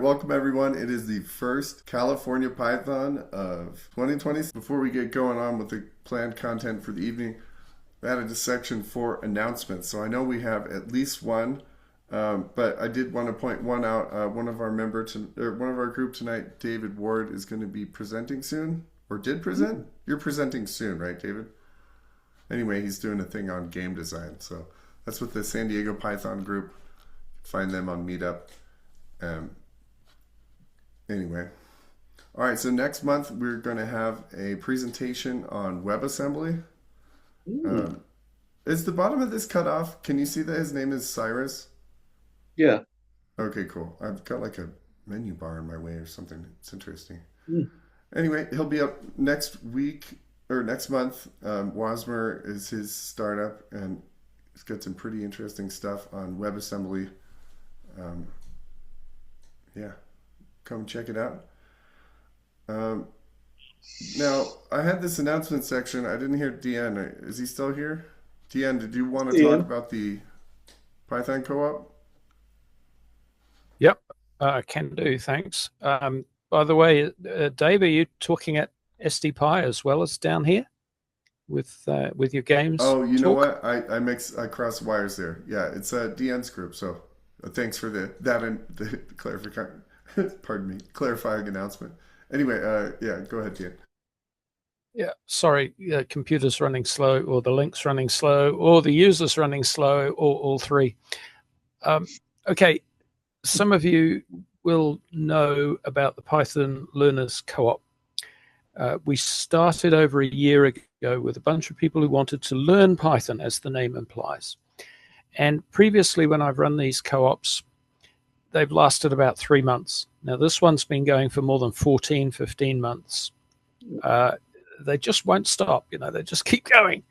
Welcome everyone. It is the first California Python of 2020. Before we get going on with the planned content for the evening, I added a section for announcements. So I know we have at least one, but I did want to point one out. One of our one of our group tonight, David Ward, is going to be presenting soon, or did present. You're presenting soon, right, David? Anyway, he's doing a thing on game design. So that's with the San Diego Python group. Find them on Meetup. Um, Anyway, all right. So next month we're going to have a presentation on WebAssembly. Mm, Um, is the bottom of this cut off? Can you see that his name is Cyrus? yeah. Okay, cool. I've got like a menu bar in my way or something. It's interesting. Mm. Anyway, he'll be up next week or next month. Wasmer is his startup, and he's got some pretty interesting stuff on WebAssembly. Um, yeah, come check it out. Um, Now, I had this announcement section. I didn't hear Deanne. Is he still here? Deanne, did you want to talk Yeah. about the Python co-op? Yep, can do. Thanks. By the way, Dave, are you talking at SDPI as well as down here with your games Oh, you know talk? what? I cross wires there. Yeah, it's Deanne's group. So thanks for that and the clarifying. Pardon me, clarifying announcement. Anyway, yeah, go ahead, Deanne. Yeah. Sorry, computer's running slow, or the link's running slow, or the user's running slow, or all three. Okay. Some of you will know about the Python Learners Co-op. We started over a year ago with a bunch of people who wanted to learn Python, as the name implies. And previously, when I've run these co-ops, they've lasted about 3 months. Now, this one's been going for more than 14, 15 months. They just won't stop, they just keep going,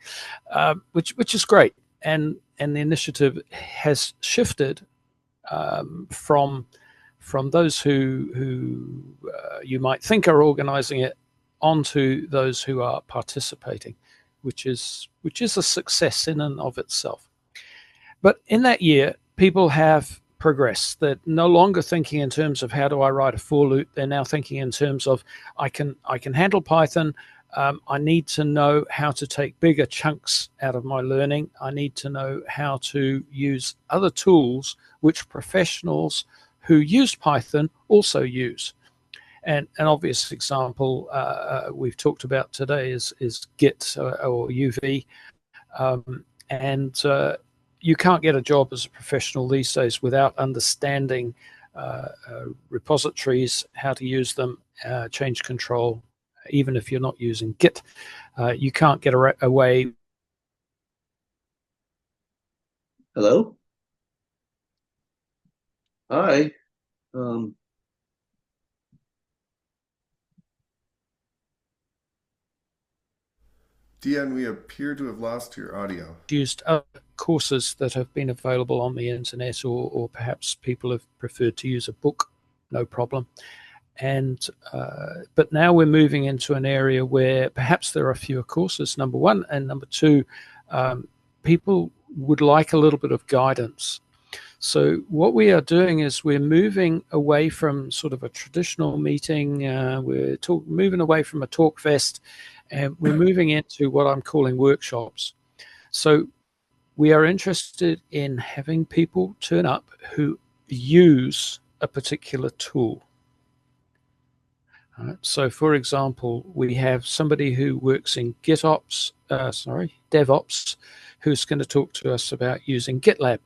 which is great. And the initiative has shifted from those who you might think are organizing it onto those who are participating, which is a success in and of itself. But in that year, people have progressed. They're no longer thinking in terms of how do I write a for loop. They're now thinking in terms of I can handle Python. I need to know how to take bigger chunks out of my learning. I need to know how to use other tools which professionals who use Python also use. And an obvious example we've talked about today is Git or UV. And you can't get a job as a professional these days without understanding repositories, how to use them, change control. Even if you're not using Git, you can't get away. Hello. Hi. Um, Deanne, we appear to have lost your audio. Used other courses that have been available on the internet, or perhaps people have preferred to use a book, no problem. And but now we're moving into an area where perhaps there are fewer courses, number one, and number two, people would like a little bit of guidance. So what we are doing is we're moving away from sort of a traditional meeting. We're moving away from a talk fest, and we're moving into what I'm calling workshops. So we are interested in having people turn up who use a particular tool. So, for example, we have somebody who works in DevOps, who's going to talk to us about using GitLab,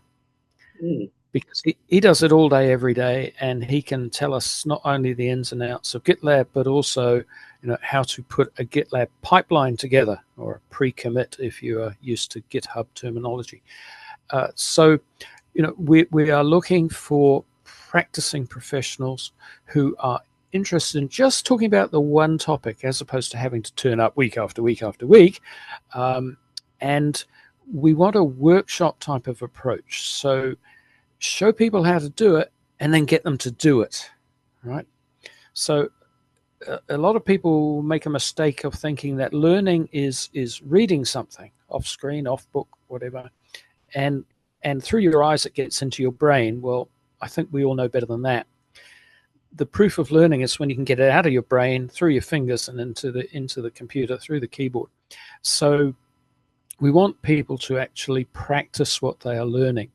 mm, because he does it all day, every day, and he can tell us not only the ins and outs of GitLab, but also how to put a GitLab pipeline together, or a pre-commit if you are used to GitHub terminology. So we are looking for practicing professionals who are interested in just talking about the one topic, as opposed to having to turn up week after week after week. And we want a workshop type of approach. So show people how to do it and then get them to do it, right? So a lot of people make a mistake of thinking that learning is reading something off screen, off book, whatever, and through your eyes it gets into your brain. Well, I think we all know better than that. the proof of learning is when you can get it out of your brain, through your fingers, and into the computer through the keyboard. So we want people to actually practice what they are learning,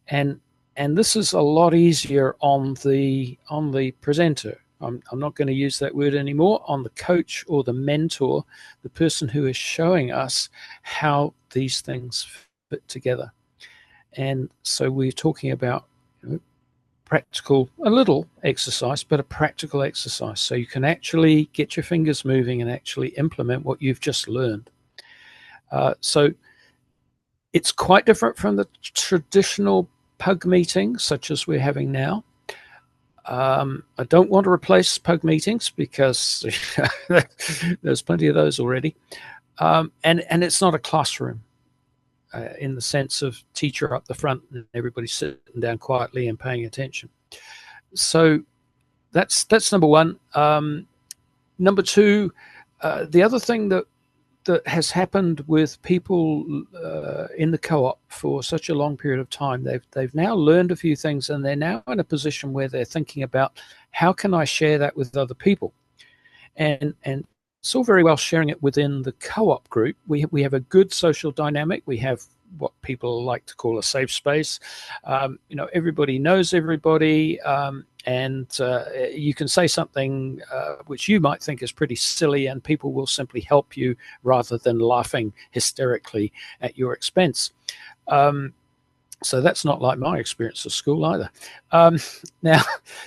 and this is a lot easier on the presenter. I'm not going to use that word anymore. On the coach or the mentor, the person who is showing us how these things fit together. And so we're talking about practical, a little exercise, but a practical exercise, so you can actually get your fingers moving and actually implement what you've just learned. So it's quite different from the traditional pug meetings such as we're having now. I don't want to replace pug meetings because there's plenty of those already. And it's not a classroom in the sense of teacher up the front and everybody sitting down quietly and paying attention. So that's number one. Number two, the other thing that has happened with people in the co-op for such a long period of time, they've now learned a few things, and they're now in a position where they're thinking about, how can I share that with other people? And it's all very well sharing it within the co-op group. We have a good social dynamic. We have what people like to call a safe space. Everybody knows everybody, and you can say something which you might think is pretty silly, and people will simply help you rather than laughing hysterically at your expense. So that's not like my experience at school either. Now,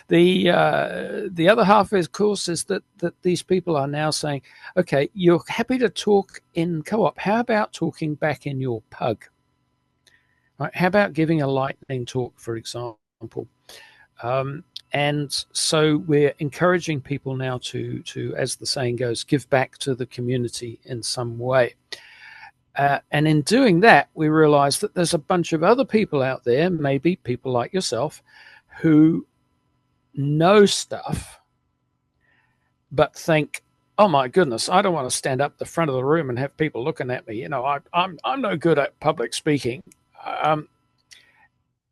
the other half, of course, is that these people are now saying, okay, you're happy to talk in co-op. How about talking back in your pug? Right? How about giving a lightning talk, for example? And so we're encouraging people now to, as the saying goes, give back to the community in some way. And in doing that, we realize that there's a bunch of other people out there, maybe people like yourself, who know stuff, but think, oh my goodness, I don't want to stand up the front of the room and have people looking at me. I'm no good at public speaking.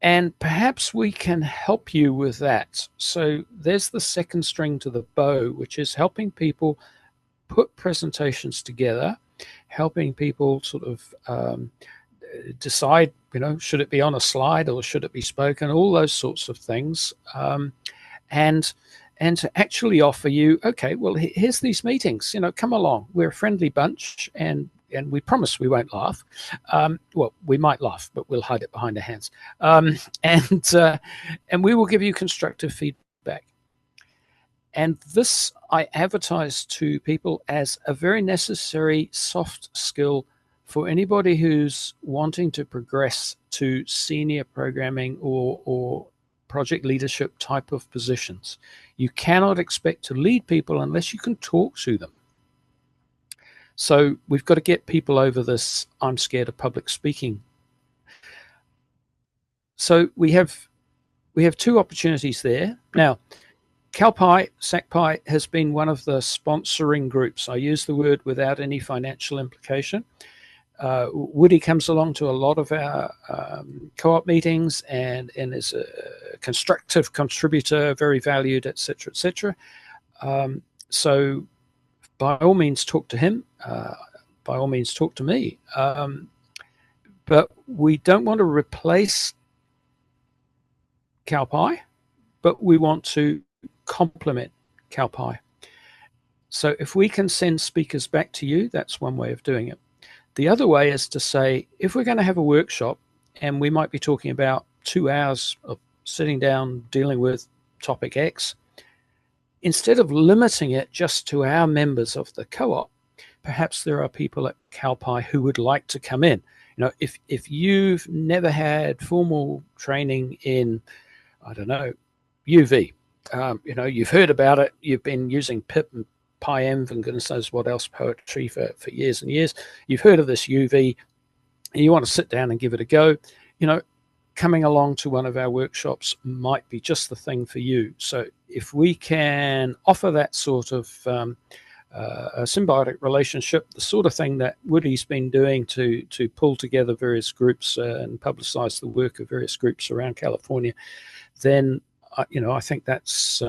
And perhaps we can help you with that. So there's the second string to the bow, which is helping people put presentations together, helping people sort of decide, should it be on a slide or should it be spoken, all those sorts of things. And to actually offer you, okay, well, here's these meetings, come along. We're a friendly bunch, and we promise we won't laugh. Well, we might laugh, but we'll hide it behind our hands. And we will give you constructive feedback. And this I advertise to people as a very necessary soft skill for anybody who's wanting to progress to senior programming or project leadership type of positions. You cannot expect to lead people unless you can talk to them. So we've got to get people over this I'm scared of public speaking. So we have two opportunities there. Now, CalPy, SacPy has been one of the sponsoring groups. I use the word without any financial implication. Woody comes along to a lot of our co-op meetings and is a constructive contributor, very valued, etc., etc. So by all means, talk to him. By all means, talk to me. But we don't want to replace CalPy, but we want to complement CalPy. So if we can send speakers back to you, that's one way of doing it. The other way is to say, if we're going to have a workshop and we might be talking about 2 hours of sitting down dealing with topic X, instead of limiting it just to our members of the co-op, perhaps there are people at CalPy who would like to come in. If you've never had formal training in, I don't know, UV, you've heard about it, you've been using pip and PyEnv and goodness knows what else, poetry for years and years, you've heard of this UV, and you want to sit down and give it a go, coming along to one of our workshops might be just the thing for you. So if we can offer that sort of a symbiotic relationship, the sort of thing that Woody's been doing to pull together various groups and publicize the work of various groups around California, then I think that's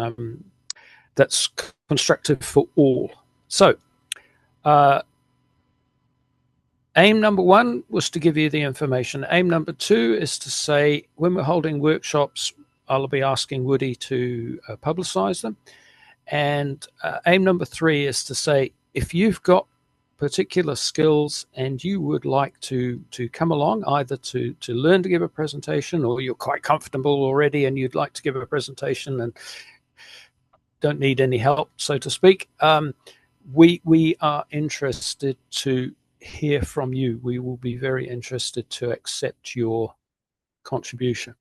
constructive for all. So, aim number one was to give you the information. Aim number two is to say, when we're holding workshops, I'll be asking Woody to publicize them. And aim number three is to say, if you've got particular skills and you would like to come along, either to learn to give a presentation, or you're quite comfortable already and you'd like to give a presentation and don't need any help, so to speak, we are interested to hear from you. We will be very interested to accept your contribution.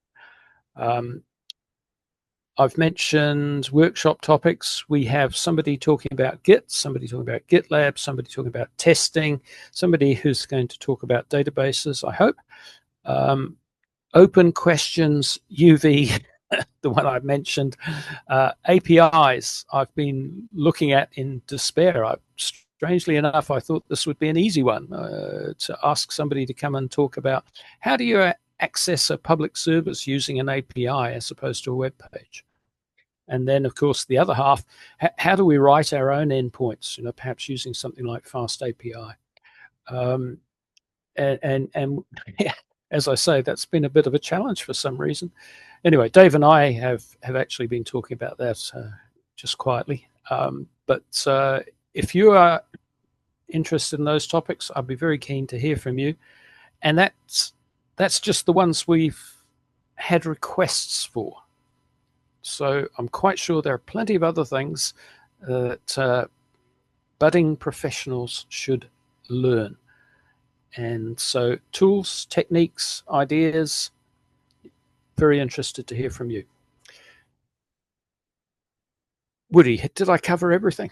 I've mentioned workshop topics. We have somebody talking about Git, somebody talking about GitLab, somebody talking about testing, somebody who's going to talk about databases, I hope. Open questions, UV, the one I mentioned. APIs, I've been looking at in despair. Strangely enough, I thought this would be an easy one to ask somebody to come and talk about how do you access a public service using an API as opposed to a web page. And then, of course, the other half, how do we write our own endpoints, perhaps using something like Fast API. And as I say, that's been a bit of a challenge for some reason. Anyway, Dave and I have actually been talking about that just quietly. But if you are interested in those topics, I'd be very keen to hear from you. And that's just the ones we've had requests for. So I'm quite sure there are plenty of other things that budding professionals should learn. And so tools, techniques, ideas, very interested to hear from you. Woody, did I cover everything?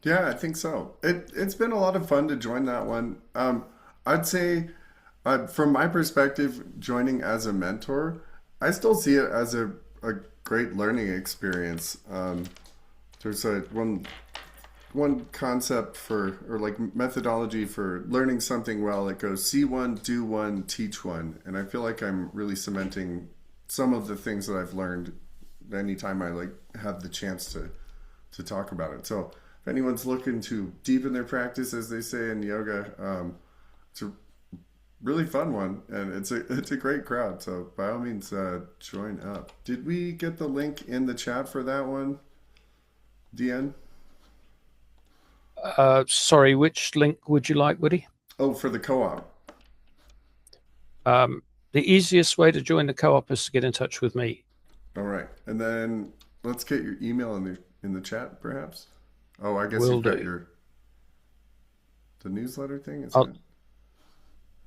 Yeah, I think so. It's been a lot of fun to join that one. I'd say, from my perspective, joining as a mentor, I still see it as a great learning experience. There's one concept or like methodology for learning something well. It goes see one, do one, teach one, and I feel like I'm really cementing some of the things that I've learned anytime I have the chance to talk about it. So if anyone's looking to deepen their practice, as they say in yoga, it's a really fun one, and it's a great crowd. So by all means, join up. Did we get the link in the chat for that one, DN? Sorry, which link would you like, Woody? Oh, for the co-op. The easiest way to join the co-op is to get in touch with me. All right, and then let's get your email in the chat, perhaps. Oh, I guess Will you've got do. the newsletter thing. Is I'll- it?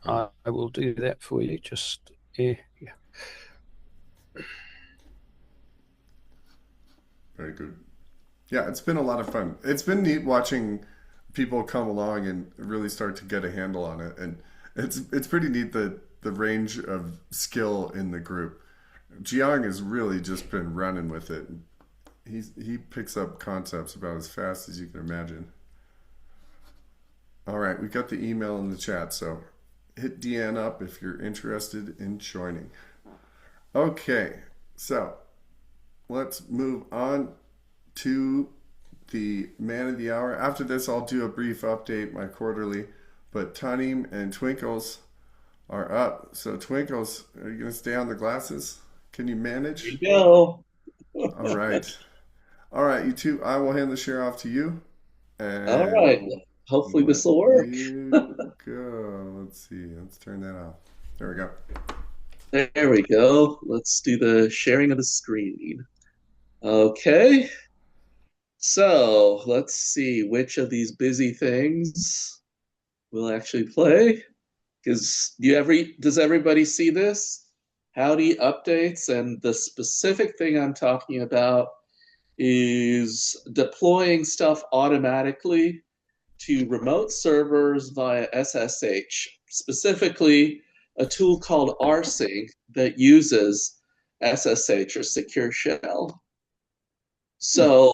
I will do that for you. Just yeah. Very good. Yeah, it's been a lot of fun. It's been neat watching people come along and really start to get a handle on it, and it's pretty neat the range of skill in the group. Jiang has really just been running with it. He picks up concepts about as fast as you can imagine. All right, we got the email in the chat, so hit Deanne up if you're interested in joining. Okay, so let's move on to the man of the hour. After this, I'll do a brief update, my quarterly, but Tanim and Twinkles are up. So Twinkles, are you going to stay on the glasses? Can you manage? There you go. All right. All right, you two, I will hand the share off to you. And All right. Hopefully this will work. you go. Let's see. Let's turn that off. There we go. There we go. Let's do the sharing of the screen. Okay. So let's see which of these busy things will actually play. Because does everybody see this? Howdy updates, and the specific thing I'm talking about is deploying stuff automatically to remote servers via SSH, specifically a tool called rsync that uses SSH or secure shell. So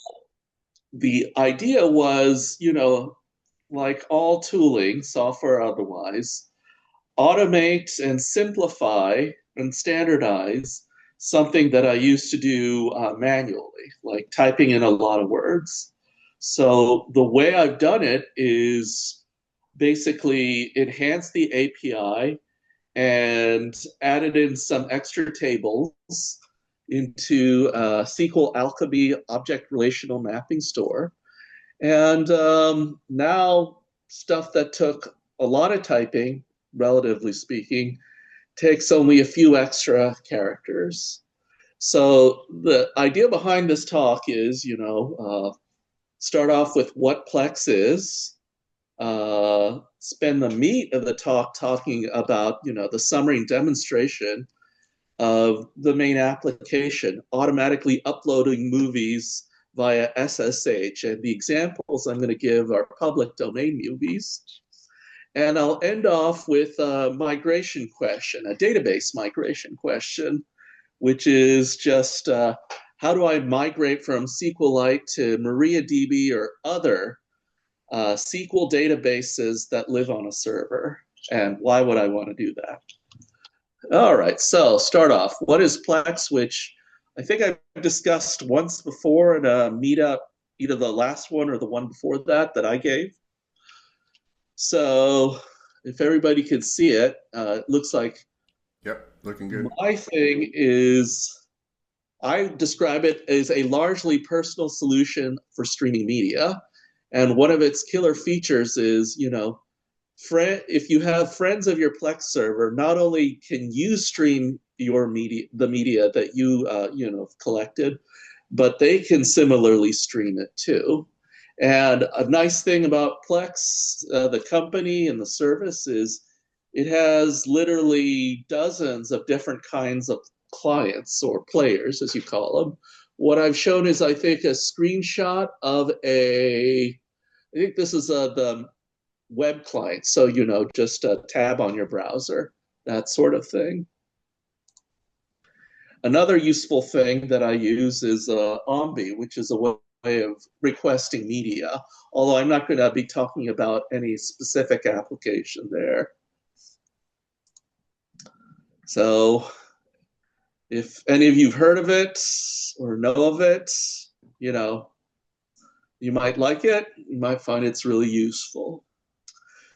the idea was, like all tooling, software otherwise, automate and simplify and standardize something that I used to do manually, like typing in a lot of words. So the way I've done it is basically enhance the API and added in some extra tables into SQL Alchemy Object Relational Mapping Store. And now stuff that took a lot of typing, relatively speaking, takes only a few extra characters. So the idea behind this talk is, start off with what Plex is, spend the meat of the talk talking about, the summary and demonstration of the main application, automatically uploading movies via SSH. And the examples I'm going to give are public domain movies. And I'll end off with a migration question, a database migration question, which is just how do I migrate from SQLite to MariaDB or other SQL databases that live on a server? And why would I want to do that? All right, so start off. What is Plex, which I think I've discussed once before in a meetup, either the last one or the one before that I gave. So if everybody can see it, it looks like. Yep, looking good. My thing is, I describe it as a largely personal solution for streaming media. And one of its killer features is, if you have friends of your Plex server, not only can you stream your media, the media that you collected, but they can similarly stream it too. And a nice thing about Plex, the company and the service, is it has literally dozens of different kinds of clients or players, as you call them. What I've shown is, I think, a screenshot of I think this is the web client. So, just a tab on your browser, that sort of thing. Another useful thing that I use is Ombi, which is a way of requesting media, although I'm not going to be talking about any specific application there. So if any of you've heard of it or know of it, you might like it, you might find it's really useful.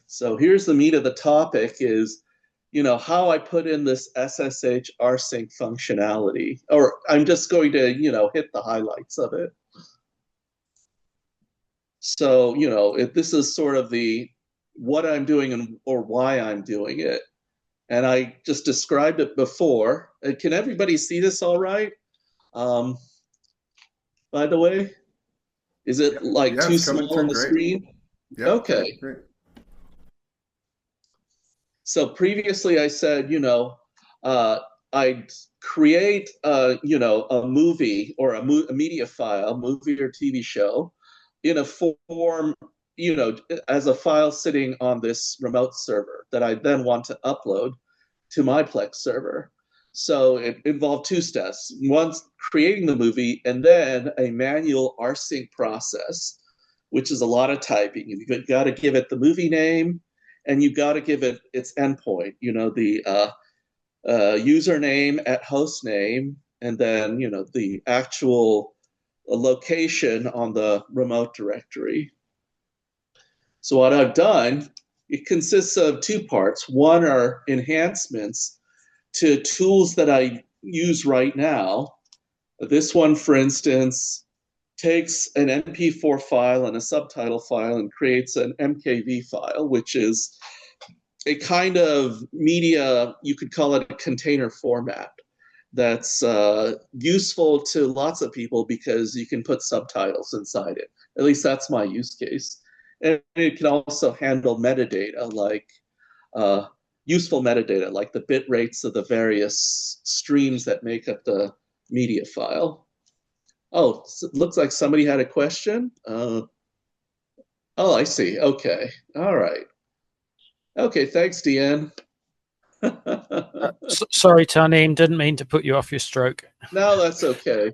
So here's the meat of the topic is, how I put in this SSH rsync functionality, or I'm just going to, hit the highlights of it. So, this is sort of what I'm doing or why I'm doing it. And I just described it before. Can everybody see this all right? By the way, is it too small on the screen? Yeah, okay. Great. So previously I said, I'd create, a movie or a media file, movie or TV show, in a form, as a file sitting on this remote server that I then want to upload to my Plex server. So it involved two steps. One, creating the movie, and then a manual rsync process, which is a lot of typing. You've got to give it the movie name, and you've got to give it its endpoint, the username at host name, and then, the actual location on the remote directory. So what I've done, it consists of two parts. One are enhancements to tools that I use right now. This one, for instance, takes an MP4 file and a subtitle file and creates an MKV file, which is a kind of media, you could call it a container format, that's useful to lots of people because you can put subtitles inside it. At least that's my use case. And it can also handle metadata, like useful metadata, like the bit rates of the various streams that make up the media file. Oh, so it looks like somebody had a question. Oh, I see. Okay. All right. Okay, thanks, Deanne. Sorry, Tanim, didn't mean to put you off your stroke. No, that's okay.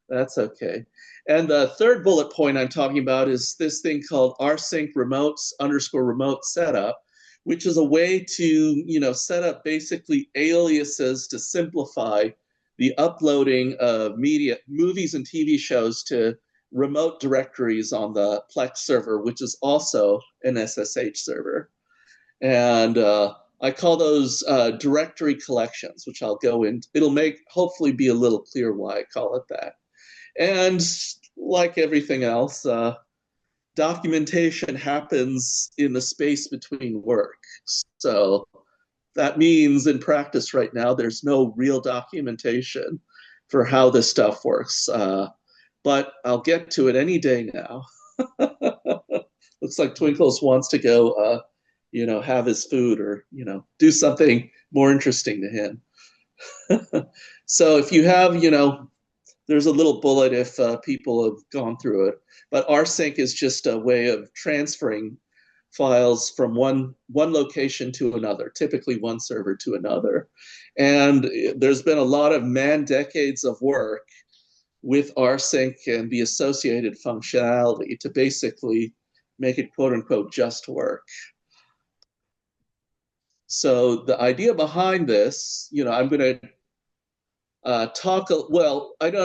That's okay. And the third bullet point I'm talking about is this thing called rsync remotes_remote setup, which is a way to, set up basically aliases to simplify the uploading of media, movies and TV shows to remote directories on the Plex server, which is also an SSH server. And I call those directory collections, which I'll go into. It'll make hopefully be a little clear why I call it that. And like everything else, documentation happens in the space between work. So that means in practice right now, there's no real documentation for how this stuff works. But I'll get to it any day now. Looks like Twinkles wants to go, have his food or, do something more interesting to him. So if you have, there's a little bullet if people have gone through it. But rsync is just a way of transferring files from one location to another, typically one server to another. And there's been a lot of man-decades of work with rsync and the associated functionality to basically make it quote unquote just work. So the idea behind this, I'm going to I'm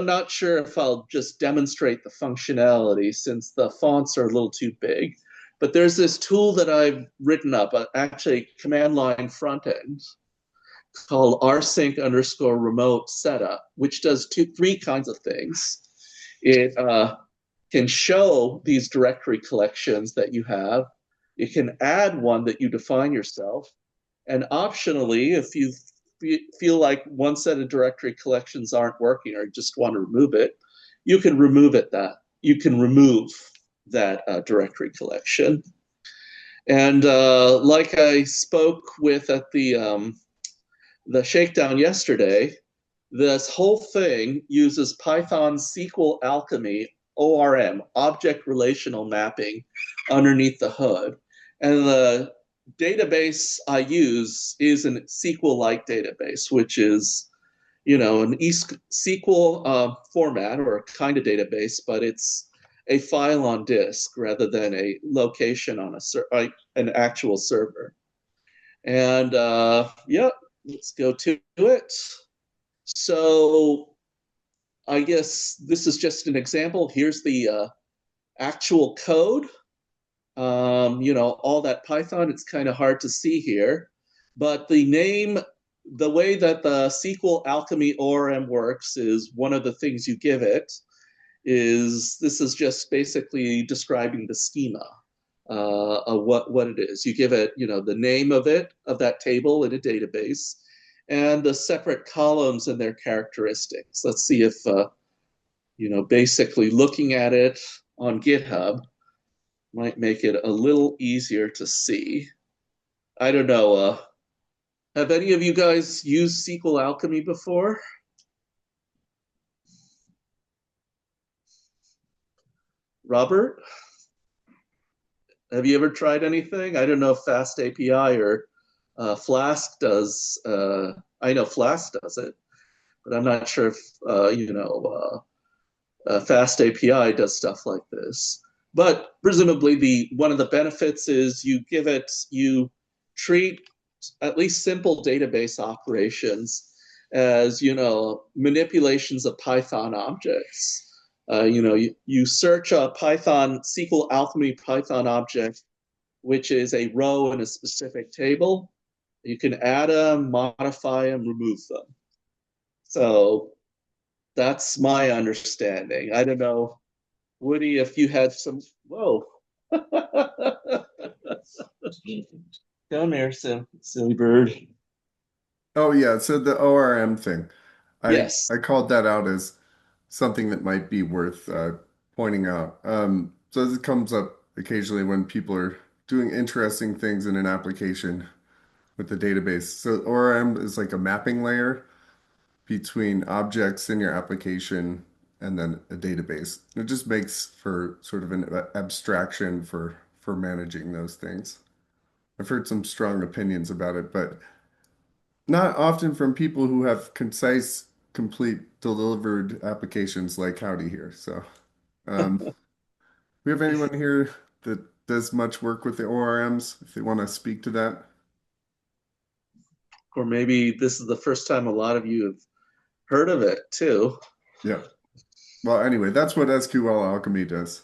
not sure if I'll just demonstrate the functionality since the fonts are a little too big, but there's this tool that I've written up, actually command line front end, called rsync_remote setup, which does three kinds of things. It can show these directory collections that you have. It can add one that you define yourself. And optionally, if you feel like one set of directory collections aren't working or just want to remove it, you can remove that directory collection. And like I spoke with at the shakedown yesterday, this whole thing uses Python SQL Alchemy ORM, object relational mapping, underneath the hood. And the database I use is a SQL-like database, which is, an SQL format or a kind of database, but it's a file on disk rather than a location on an actual server. And let's go to it. So I guess this is just an example. Here's the actual code. All that Python, it's kind of hard to see here, but the way that the SQL Alchemy ORM works is one of the things you give it this is just basically describing the schema of what it is. You give it, the name of that table in a database, and the separate columns and their characteristics. Let's see if, basically looking at it on GitHub might make it a little easier to see. I don't know. Have any of you guys used SQL Alchemy before? Robert? Have you ever tried anything? I don't know if Fast API or Flask does. I know Flask does it, but I'm not sure if Fast API does stuff like this. But presumably one of the benefits is you treat at least simple database operations as, manipulations of Python objects. You search a Python SQL Alchemy Python object, which is a row in a specific table. You can add them, modify them, remove them. So that's my understanding. I don't know, Woody, if you had some. Whoa. Come here, silly bird. Oh yeah, so the ORM thing. Yes. I called that out as something that might be worth pointing out. So this comes up occasionally when people are doing interesting things in an application with the database. So ORM is like a mapping layer between objects in your application and then a database. It just makes for sort of an abstraction for managing those things. I've heard some strong opinions about it, but not often from people who have concise, complete, delivered applications like Howdy here. So, we have anyone here that does much work with the ORMs, if they want to speak to that? Or maybe this is the first time a lot of you have heard of it too. Yeah. Well, anyway, that's what SQL Alchemy does.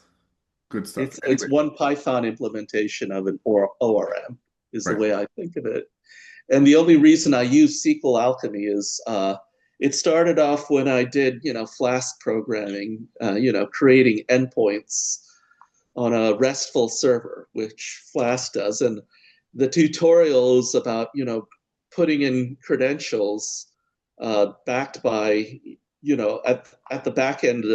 Good stuff. It's one Python implementation of an ORM is the Right. way I think of it. And the only reason I use SQL Alchemy is it started off when I did, Flask programming, creating endpoints on a RESTful server, which Flask does. And the tutorials about, putting in credentials backed by, at the back end,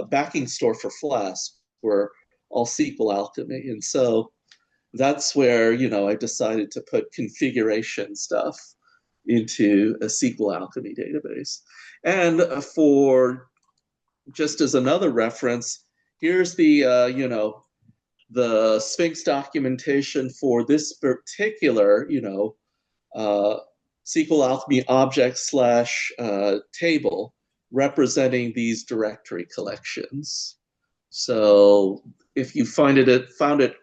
backing store for Flask were all SQL Alchemy. And so that's where, I decided to put configuration stuff into a SQL Alchemy database. And for just as another reference, here's the Sphinx documentation for this particular, SQL Alchemy object slash table representing these directory collections. So if you found it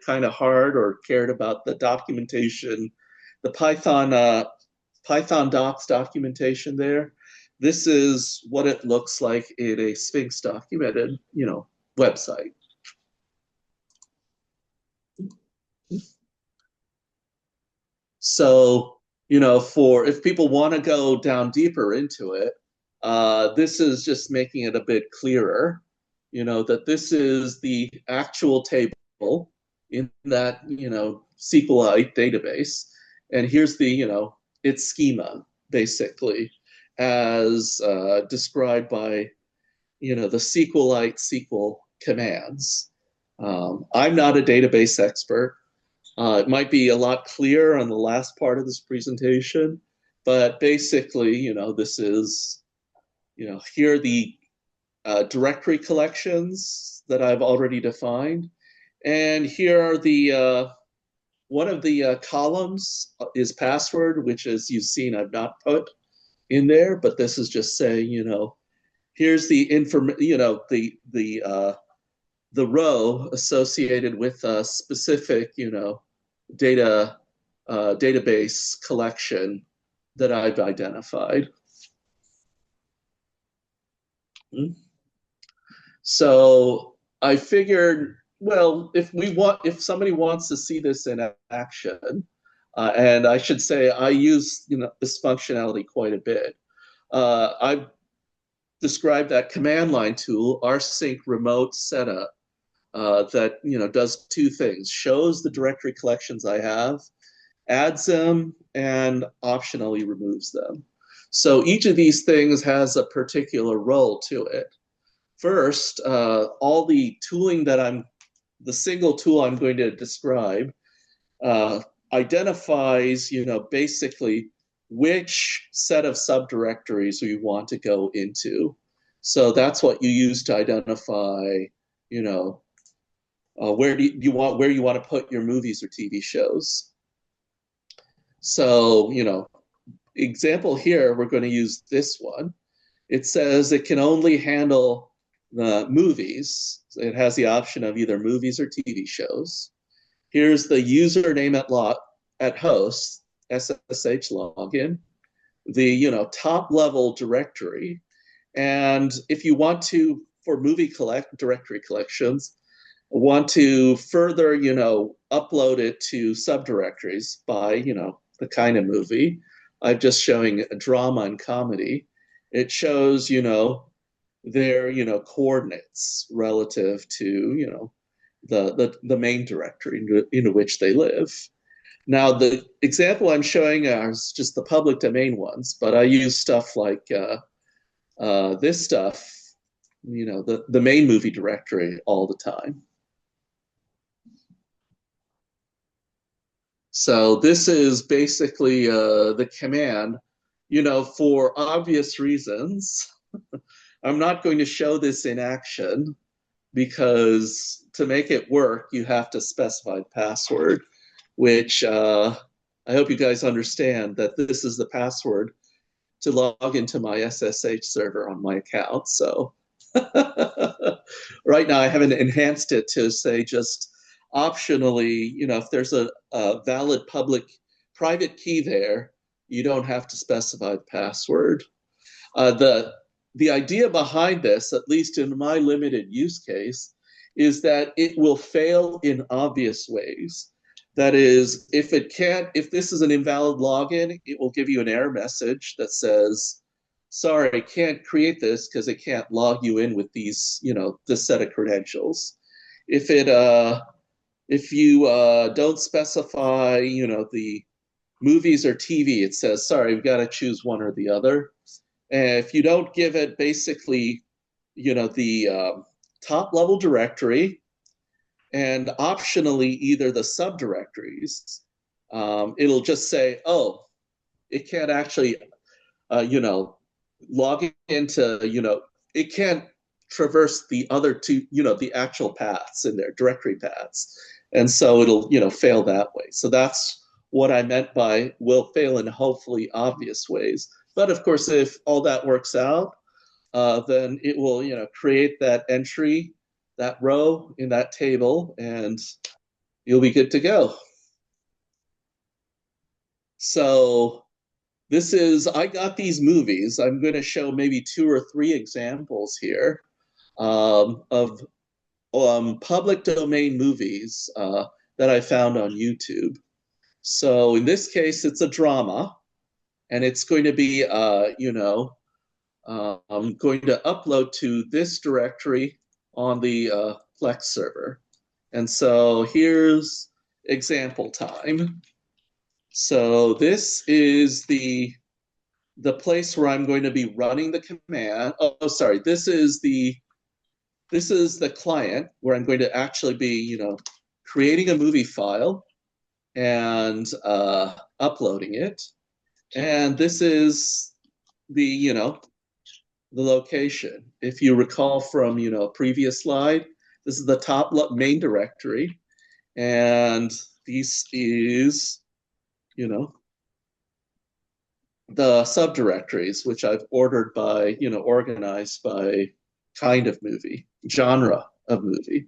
kind of hard or cared about the documentation, the Python docs documentation there, this is what it looks like in a Sphinx documented, website. So, for if people want to go down deeper into it, this is just making it a bit clearer, that this is the actual table in that, SQLite database. And here's the, its schema, basically, as described by, the SQLite SQL commands. I'm not a database expert. It might be a lot clearer on the last part of this presentation, but basically, this is, here are the directory collections that I've already defined. And here are the, one of the columns is password, which as you've seen, I've not put in there, but this is just saying, here's the the row associated with a specific, database collection that I've identified. So I figured, well, if somebody wants to see this in action, and I should say I use this functionality quite a bit. I've described that command line tool, rsync remote setup, that does two things: shows the directory collections I have, adds them, and optionally removes them. So each of these things has a particular role to it. First, all the tooling the single tool I'm going to describe identifies, basically which set of subdirectories we want to go into. So that's what you use to identify, where you want to put your movies or TV shows. So, example here, we're going to use this one. It says it can only handle the movies. It has the option of either movies or TV shows. Here's the username at host, SSH login, the top level directory. And if you want to, for directory collections, want to further, upload it to subdirectories by, the kind of movie. I'm just showing a drama and comedy. It shows, their, coordinates relative to, the main directory into which they live. Now, the example I'm showing is just the public domain ones, but I use stuff like this stuff, the main movie directory all the time. So this is basically the command, for obvious reasons. I'm not going to show this in action because to make it work, you have to specify the password, which I hope you guys understand that this is the password to log into my SSH server on my account. So right now I haven't enhanced it to say just optionally, if there's a valid private key there, you don't have to specify the password. The the idea behind this, at least in my limited use case, is that it will fail in obvious ways. That is, if this is an invalid login, it will give you an error message that says, sorry, I can't create this because it can't log you in with these, this set of credentials. If you don't specify, the movies or TV, it says, sorry, you've got to choose one or the other. And if you don't give it basically, the top level directory and optionally either the subdirectories, it'll just say, oh, it can't actually, log into, it can't traverse the other two, the actual paths in there, directory paths. And so it'll, fail that way. So that's what I meant by will fail in hopefully obvious ways. But of course, if all that works out, then it will, create that entry, that row in that table, and you'll be good to go. So I got these movies. I'm going to show maybe 2 or 3 examples here of public domain movies that I found on YouTube. So in this case, it's a drama, and it's going to be, I'm going to upload to this directory on the Plex server. And so here's example time. So this is the place where I'm going to be running the command. Oh, sorry. This is the client where I'm going to actually be, creating a movie file and uploading it. And this is the, the location. If you recall from, a previous slide, this is the top main directory. And this is, the subdirectories, which I've ordered by, organized by kind of movie, genre of movie.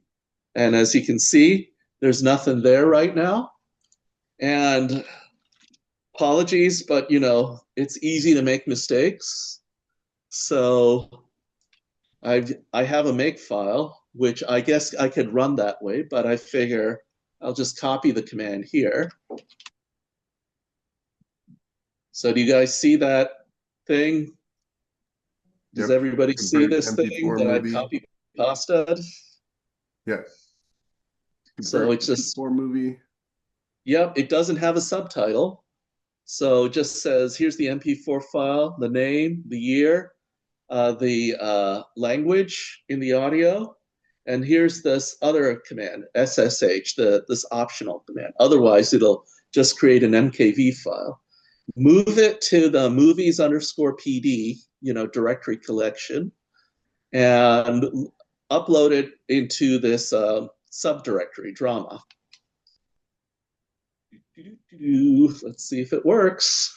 And as you can see, there's nothing there right now. And apologies, but, it's easy to make mistakes. So I have a make file, which I guess I could run that way, but I figure I'll just copy the command here. So do you guys see that thing? Does everybody see this thing that I copy pasted? Yeah. So it's just MP4 movie. Yep, it doesn't have a subtitle. So it just says, here's the MP4 file, the name, the year, the language in the audio, and here's this other command, SSH, this optional command. Otherwise, it'll just create an MKV file. Move it to the movies_PD, directory collection, and upload it into this subdirectory drama. Let's see if it works.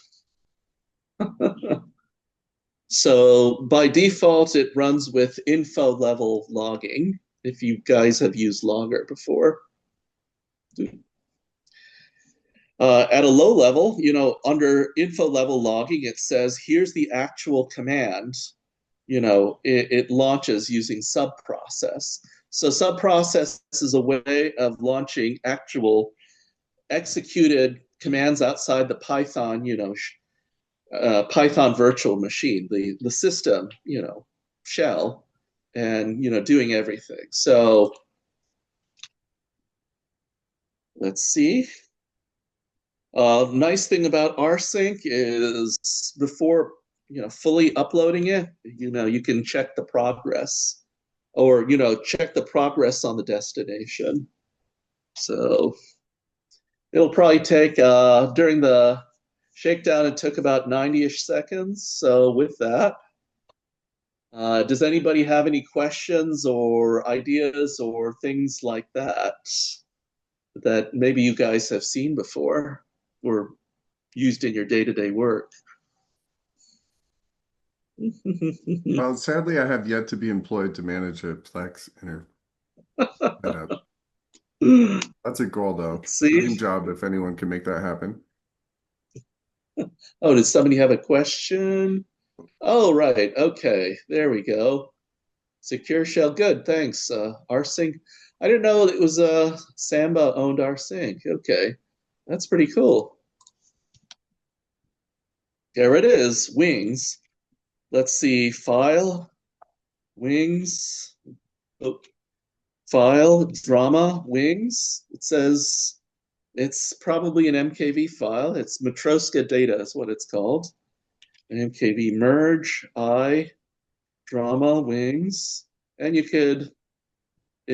So by default, it runs with info level logging, if you guys have used logger before. At a low level, under info level logging, it says, here's the actual command. It launches using subprocess. So subprocess is a way of launching actual executed commands outside the Python, Python virtual machine, the system, shell, and, doing everything. So let's see. Nice thing about rsync is before, fully uploading it, you can check the progress or, check the progress on the destination. So it'll probably take, during the shakedown, it took about 90-ish seconds. So with that, does anybody have any questions or ideas or things like that maybe you guys have seen before or used in your day-to-day work? Well, sadly, I have yet to be employed to manage a Plex setup. That's a goal, though. Dream job if anyone can make that happen. Oh, does somebody have a question? Oh, right. Okay. There we go. Secure shell. Good. Thanks. rsync. I didn't know it was Samba owned rsync. Okay. That's pretty cool. There it is. Wings. Let's see. File. Wings. Oh, file. Drama. Wings. It says it's probably an MKV file. It's Matroska data is what it's called. MKV merge. Drama. Wings. And it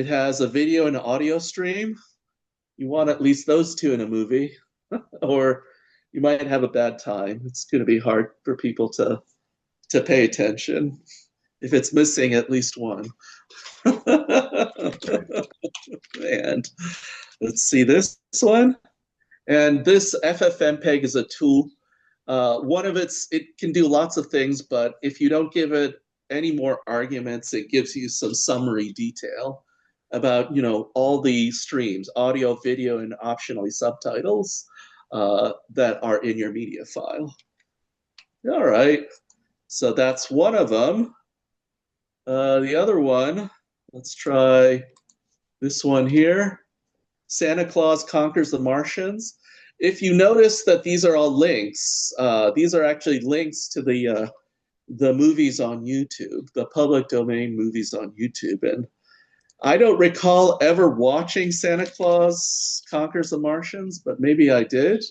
has a video and an audio stream. You want at least those two in a movie, or you might have a bad time. It's going to be hard for people to pay attention if it's missing at least one. And let's see this one. And this FFmpeg is a tool. It can do lots of things, but if you don't give it any more arguments, it gives you some summary detail about all the streams, audio, video, and optionally subtitles that are in your media file. All right, so that's one of them. The other one, let's try this one here. Santa Claus Conquers the Martians. If you notice that these are all links, these are actually links to the movies on YouTube, the public domain movies on YouTube. And I don't recall ever watching Santa Claus Conquers the Martians, but maybe I did.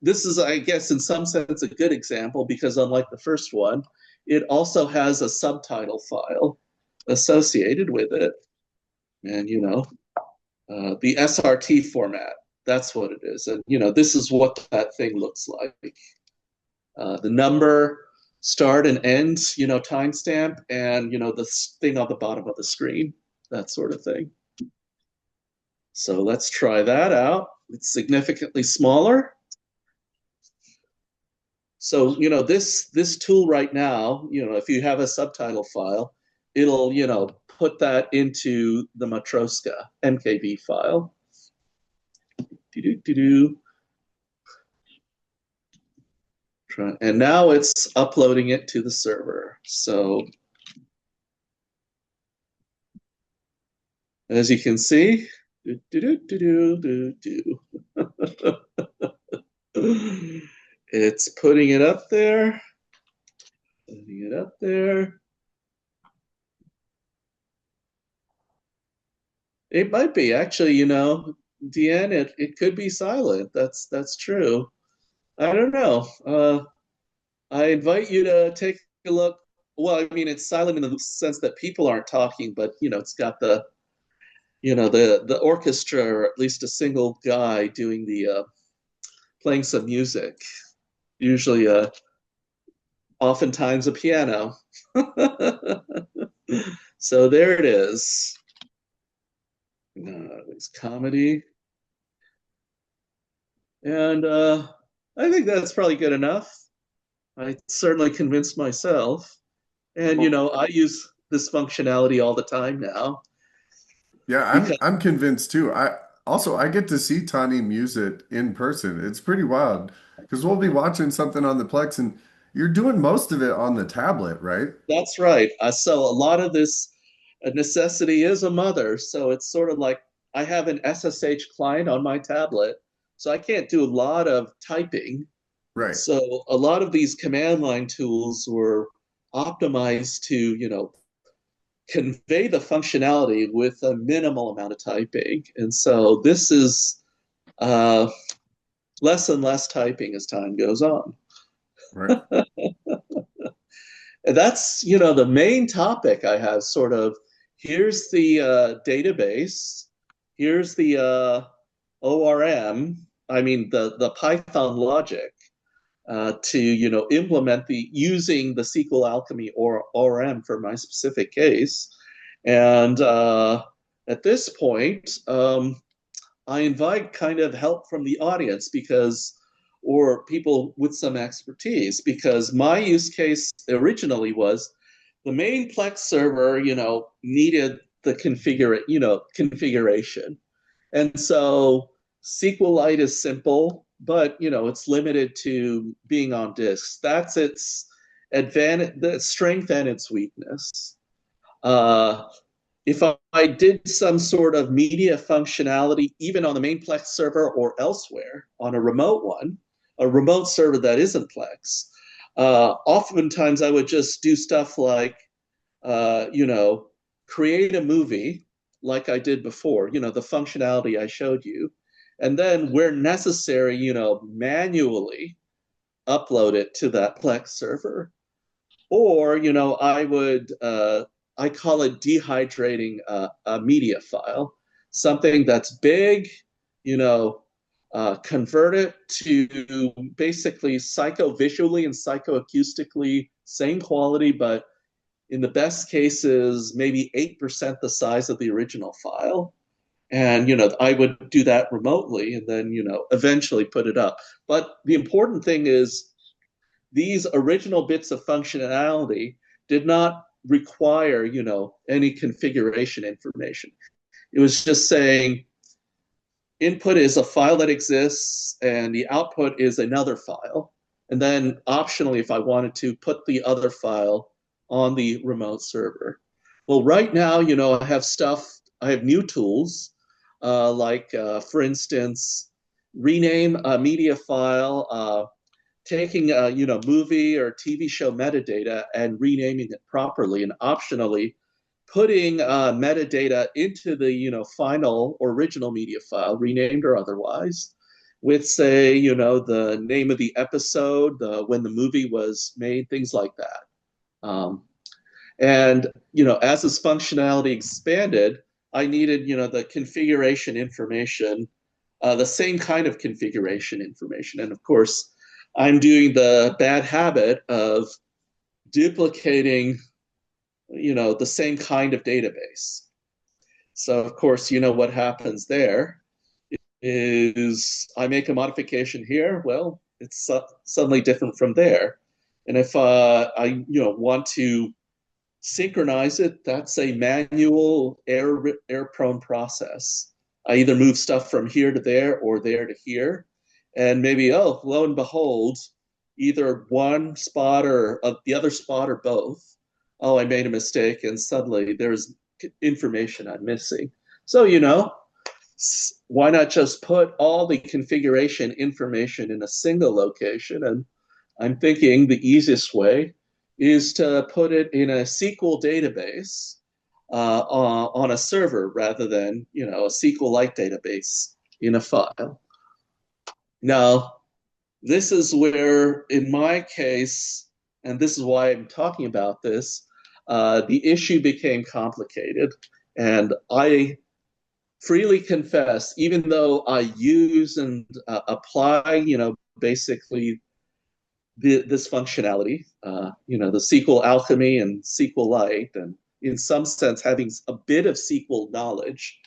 This is, I guess, in some sense, a good example because unlike the first one, it also has a subtitle file associated with it. And, the SRT format, that's what it is. And, this is what that thing looks like. The number, start and end, timestamp, and, the thing on the bottom of the screen, that sort of thing. So let's try that out. It's significantly smaller. So, this tool right now, if you have a subtitle file, it'll, put that into the Matroska MKV file. And now it's uploading it to the server. So as you can see, it's putting it up there. It might be actually, Deanne, it could be silent. That's true. I don't know. I invite you to take a look. Well, I mean, it's silent in the sense that people aren't talking, but it's got the orchestra, or at least a single guy doing the playing some music. Usually, oftentimes a piano. So there it is. It's comedy. And I think that's probably good enough. I certainly convinced myself. And, I use this functionality all the time now. Yeah, I'm convinced too. I get to see Tanim use it in person. It's pretty wild because we'll be watching something on the Plex and you're doing most of it on the tablet, right? That's right. So a lot of this necessity is a mother. So it's sort of like I have an SSH client on my tablet, so I can't do a lot of typing. Right. So a lot of these command line tools were optimized to, convey the functionality with a minimal amount of typing. And so this is less and less typing as time goes on. Right. And that's, the main topic I have sort of, here's the database, here's the ORM, I mean, the Python logic to, implement using the SQL Alchemy or ORM for my specific case. And at this point, I invite kind of help from the audience or people with some expertise, because my use case originally was the main Plex server, needed the configuration. And so SQLite is simple, but it's limited to being on disks. That's its the strength and its weakness. If I did some sort of media functionality, even on the main Plex server or elsewhere, on a remote one, a remote server that isn't Plex, oftentimes I would just do stuff like, create a movie like I did before, the functionality I showed you, and then where necessary, manually upload it to that Plex server. Or, I call it dehydrating a media file, something that's big, convert it to basically psychovisually and psychoacoustically same quality, but in the best cases, maybe 8% the size of the original file. And, I would do that remotely and then, eventually put it up. But the important thing is these original bits of functionality did not require, any configuration information. It was just saying input is a file that exists and the output is another file. And then optionally, if I wanted to, put the other file on the remote server. Well, right now, I have new tools, like, for instance, rename a media file, taking a movie or TV show metadata and renaming it properly, and optionally putting metadata into the final or original media file, renamed or otherwise, with, say, the name of the episode, when the movie was made, things like that. And as this functionality expanded, I needed the configuration information, the same kind of configuration information, and of course I'm doing the bad habit of duplicating, the same kind of database. So of course, what happens there is I make a modification here. Well, it's suddenly different from there. And if I, want to synchronize it, that's a manual error-prone process. I either move stuff from here to there or there to here. And maybe, oh, lo and behold, either one spot or the other spot or both. Oh, I made a mistake, and suddenly there's information I'm missing. So, why not just put all the configuration information in a single location? And I'm thinking the easiest way is to put it in a SQL database on a server rather than, a SQLite database in a file. Now, this is where, in my case, and this is why I'm talking about this, the issue became complicated. And I freely confess, even though I use and apply, basically this functionality, the SQL alchemy and SQLite, and in some sense having a bit of SQL knowledge,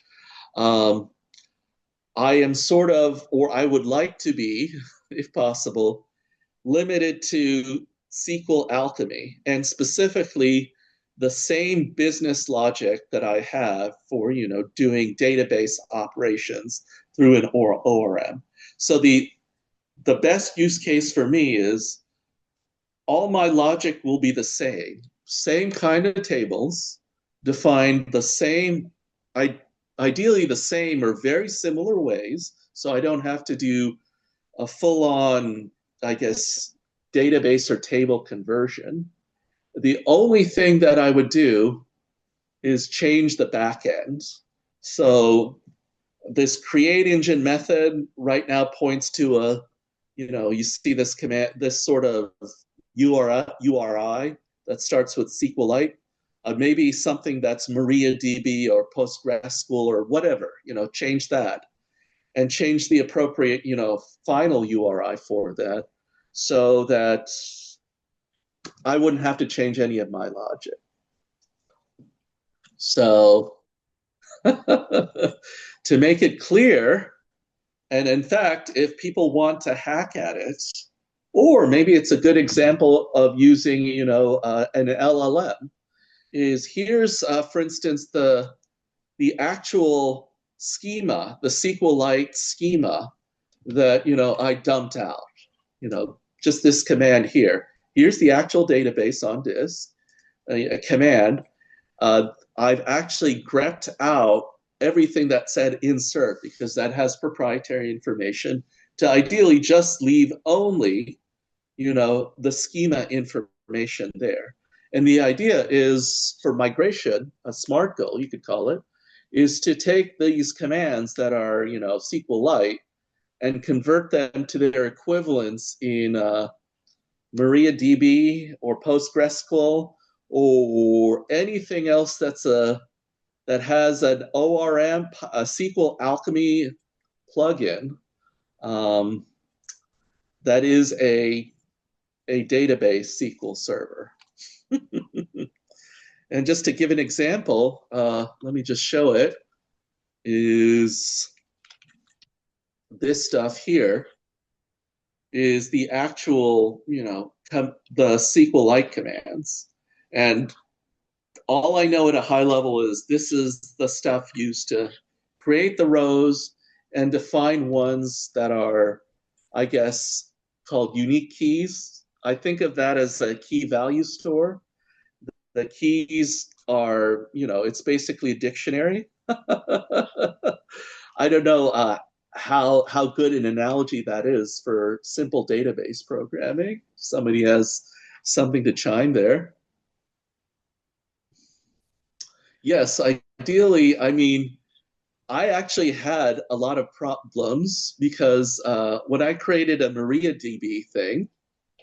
I am sort of, or I would like to be, if possible, limited to SQL alchemy, and specifically the same business logic that I have for, doing database operations through an ORM. So the best use case for me is all my logic will be the same kind of tables, defined the same, ideally the same or very similar ways, so I don't have to do a full-on, I guess, database or table conversion. The only thing that I would do is change the back end. So this create engine method right now points to you see this command, this sort of URI that starts with SQLite, maybe something that's MariaDB or PostgreSQL or whatever, change that and change the appropriate, final URI for that so that I wouldn't have to change any of my logic. So to make it clear, and in fact, if people want to hack at it, or maybe it's a good example of using, an LLM, is here's, for instance, the actual schema, the SQLite schema that, I dumped out, just this command here. here's the actual database on disk, a command. I've actually grepped out everything that said insert because that has proprietary information to ideally just leave only, the schema information there. And the idea is for migration, a SMART goal, you could call it, is to take these commands that are, SQLite and convert them to their equivalents in MariaDB or PostgreSQL or anything else that has an ORM, a SQL Alchemy plugin that is a database SQL server. And just to give an example, let me just show it, is this stuff here is the actual, the SQLite commands. And all I know at a high level is this is the stuff used to create the rows and define ones that are, I guess, called unique keys. I think of that as a key value store. The keys are, it's basically a dictionary. I don't know how good an analogy that is for simple database programming. Somebody has something to chime there. Yes, ideally, I actually had a lot of problems because when I created a MariaDB thing,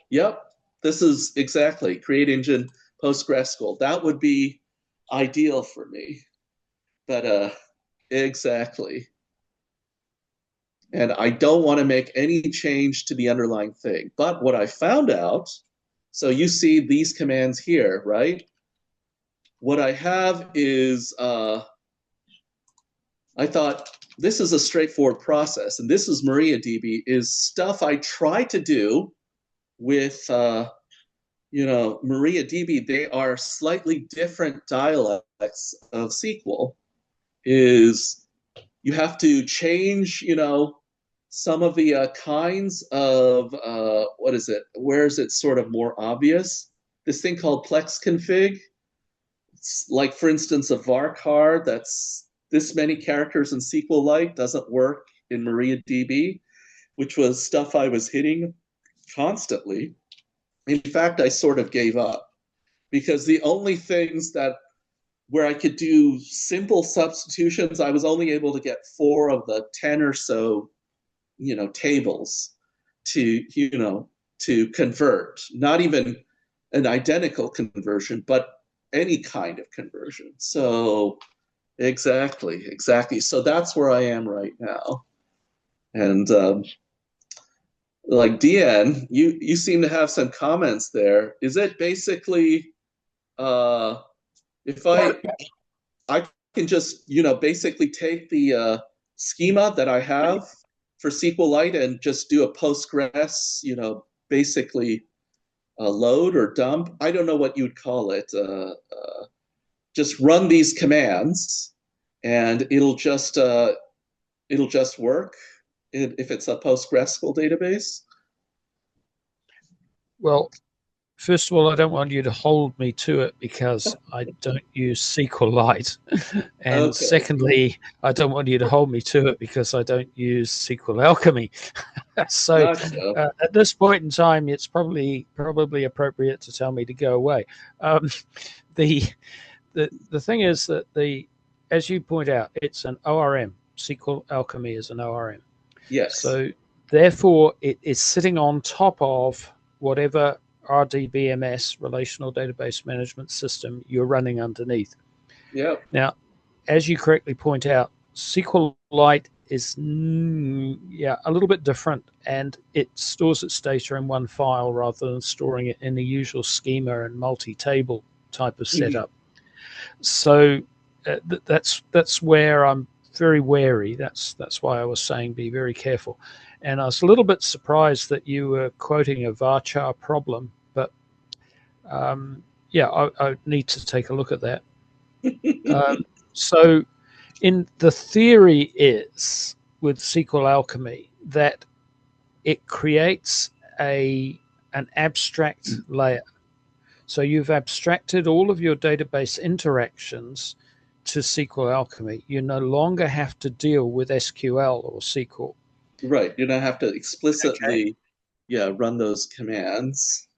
yep, this is exactly create engine PostgreSQL. That would be ideal for me, but exactly. And I don't want to make any change to the underlying thing. But what I found out, so you see these commands here, right? What I have is, I thought this is a straightforward process, and this is MariaDB, is stuff I try to do with, MariaDB. They are slightly different dialects of SQL. Is you have to change, some of the kinds of, what is it? Where is it sort of more obvious? This thing called Plex config. It's like, for instance, a varchar that's this many characters in SQLite doesn't work in MariaDB, which was stuff I was hitting constantly. In fact, I sort of gave up because the only things where I could do simple substitutions, I was only able to get 4 of the 10 or so, tables to convert. Not even an identical conversion, but any kind of conversion. So exactly. So that's where I am right now. And like DN, you seem to have some comments there. Is it basically if I can just basically take the schema that I have for SQLite and just do a Postgres, basically load or dump. I don't know what you'd call it. Just run these commands, and it'll just work if it's a PostgreSQL database. Well, first of all, I don't want you to hold me to it because I don't use SQLite. And Okay. secondly, I don't want you to hold me to it because I don't use SQL Alchemy. So Gotcha. at this point in time, it's probably appropriate to tell me to go away. The thing is that as you point out, it's an ORM. SQL Alchemy is an ORM. Yes. So therefore, it is sitting on top of whatever RDBMS, Relational Database Management System, you're running underneath. Yep. Now, as you correctly point out, SQLite is a little bit different, and it stores its data in one file rather than storing it in the usual schema and multi-table type of setup. Mm-hmm. So that's where I'm very wary. That's why I was saying be very careful. And I was a little bit surprised that you were quoting a varchar problem, but I need to take a look at that. So in the theory is with SQL Alchemy that it creates a an abstract layer. So you've abstracted all of your database interactions to SQL Alchemy. You no longer have to deal with SQL or SQL. Right. You don't have to Okay. explicitly, run those commands.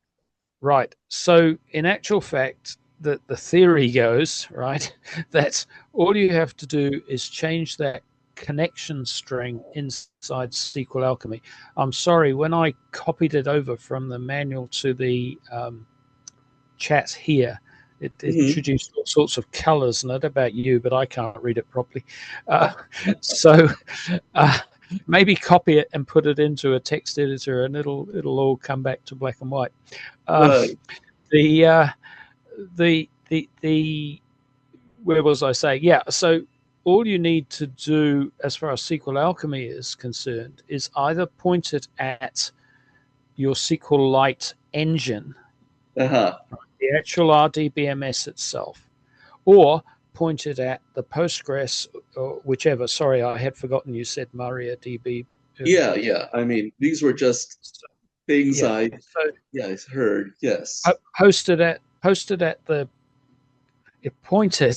Right. So in actual fact, the theory goes, right, that all you have to do is change that connection string inside SQL Alchemy. I'm sorry, when I copied it over from the manual to the chat here, it introduced all sorts of colors. Not about you, but I can't read it properly. So maybe copy it and put it into a text editor, and it'll all come back to black and white. Right. The where was I saying? Yeah. So all you need to do, as far as SQL Alchemy is concerned, is either point it at your SQLite engine, Uh-huh. the actual RDBMS itself, or point it at the Postgres or whichever. Sorry, I had forgotten you said MariaDB. Yeah. I mean, these were just things Yeah. I heard. Yes. Posted at the pointed.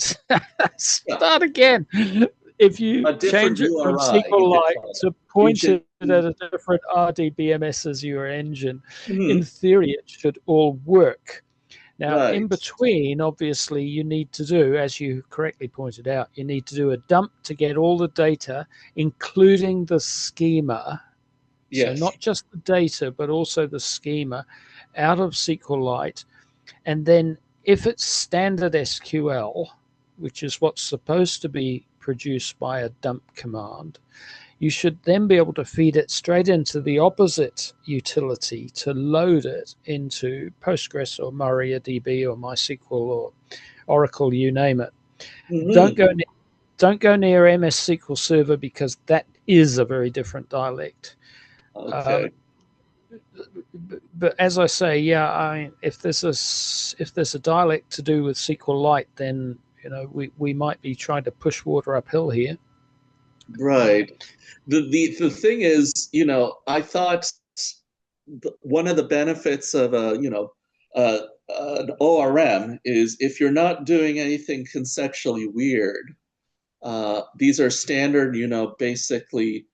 Start again. If you change it from SQLite to point it at a different RDBMS as your engine, in theory, it should all work. Now, in between, obviously, you need to do, as you correctly pointed out, you need to do a dump to get all the data, including the schema. Yes. So not just the data, but also the schema out of SQLite. And then if it's standard SQL, which is what's supposed to be produced by a dump command, you should then be able to feed it straight into the opposite utility to load it into Postgres or MariaDB or MySQL or Oracle, you name it. Don't go near MS SQL Server because that is a very different dialect. Okay. But as I say, if there's a dialect to do with SQLite, then we might be trying to push water uphill here. Right. The thing is, I thought one of the benefits of an ORM is if you're not doing anything conceptually weird, these are standard, basically,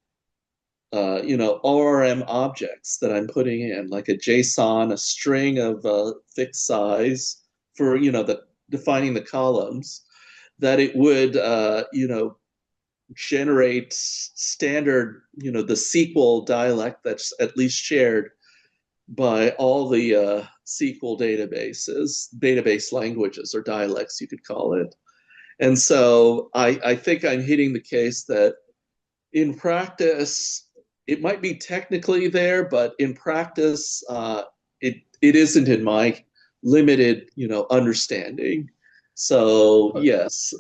ORM objects that I'm putting in, like a JSON, a string of fixed size for, defining the columns, that it would, generate standard, the SQL dialect that's at least shared by all the SQL database languages or dialects, you could call it. And so I think I'm hitting the case that in practice, it might be technically there, but in practice, it isn't in my limited, understanding. So yes.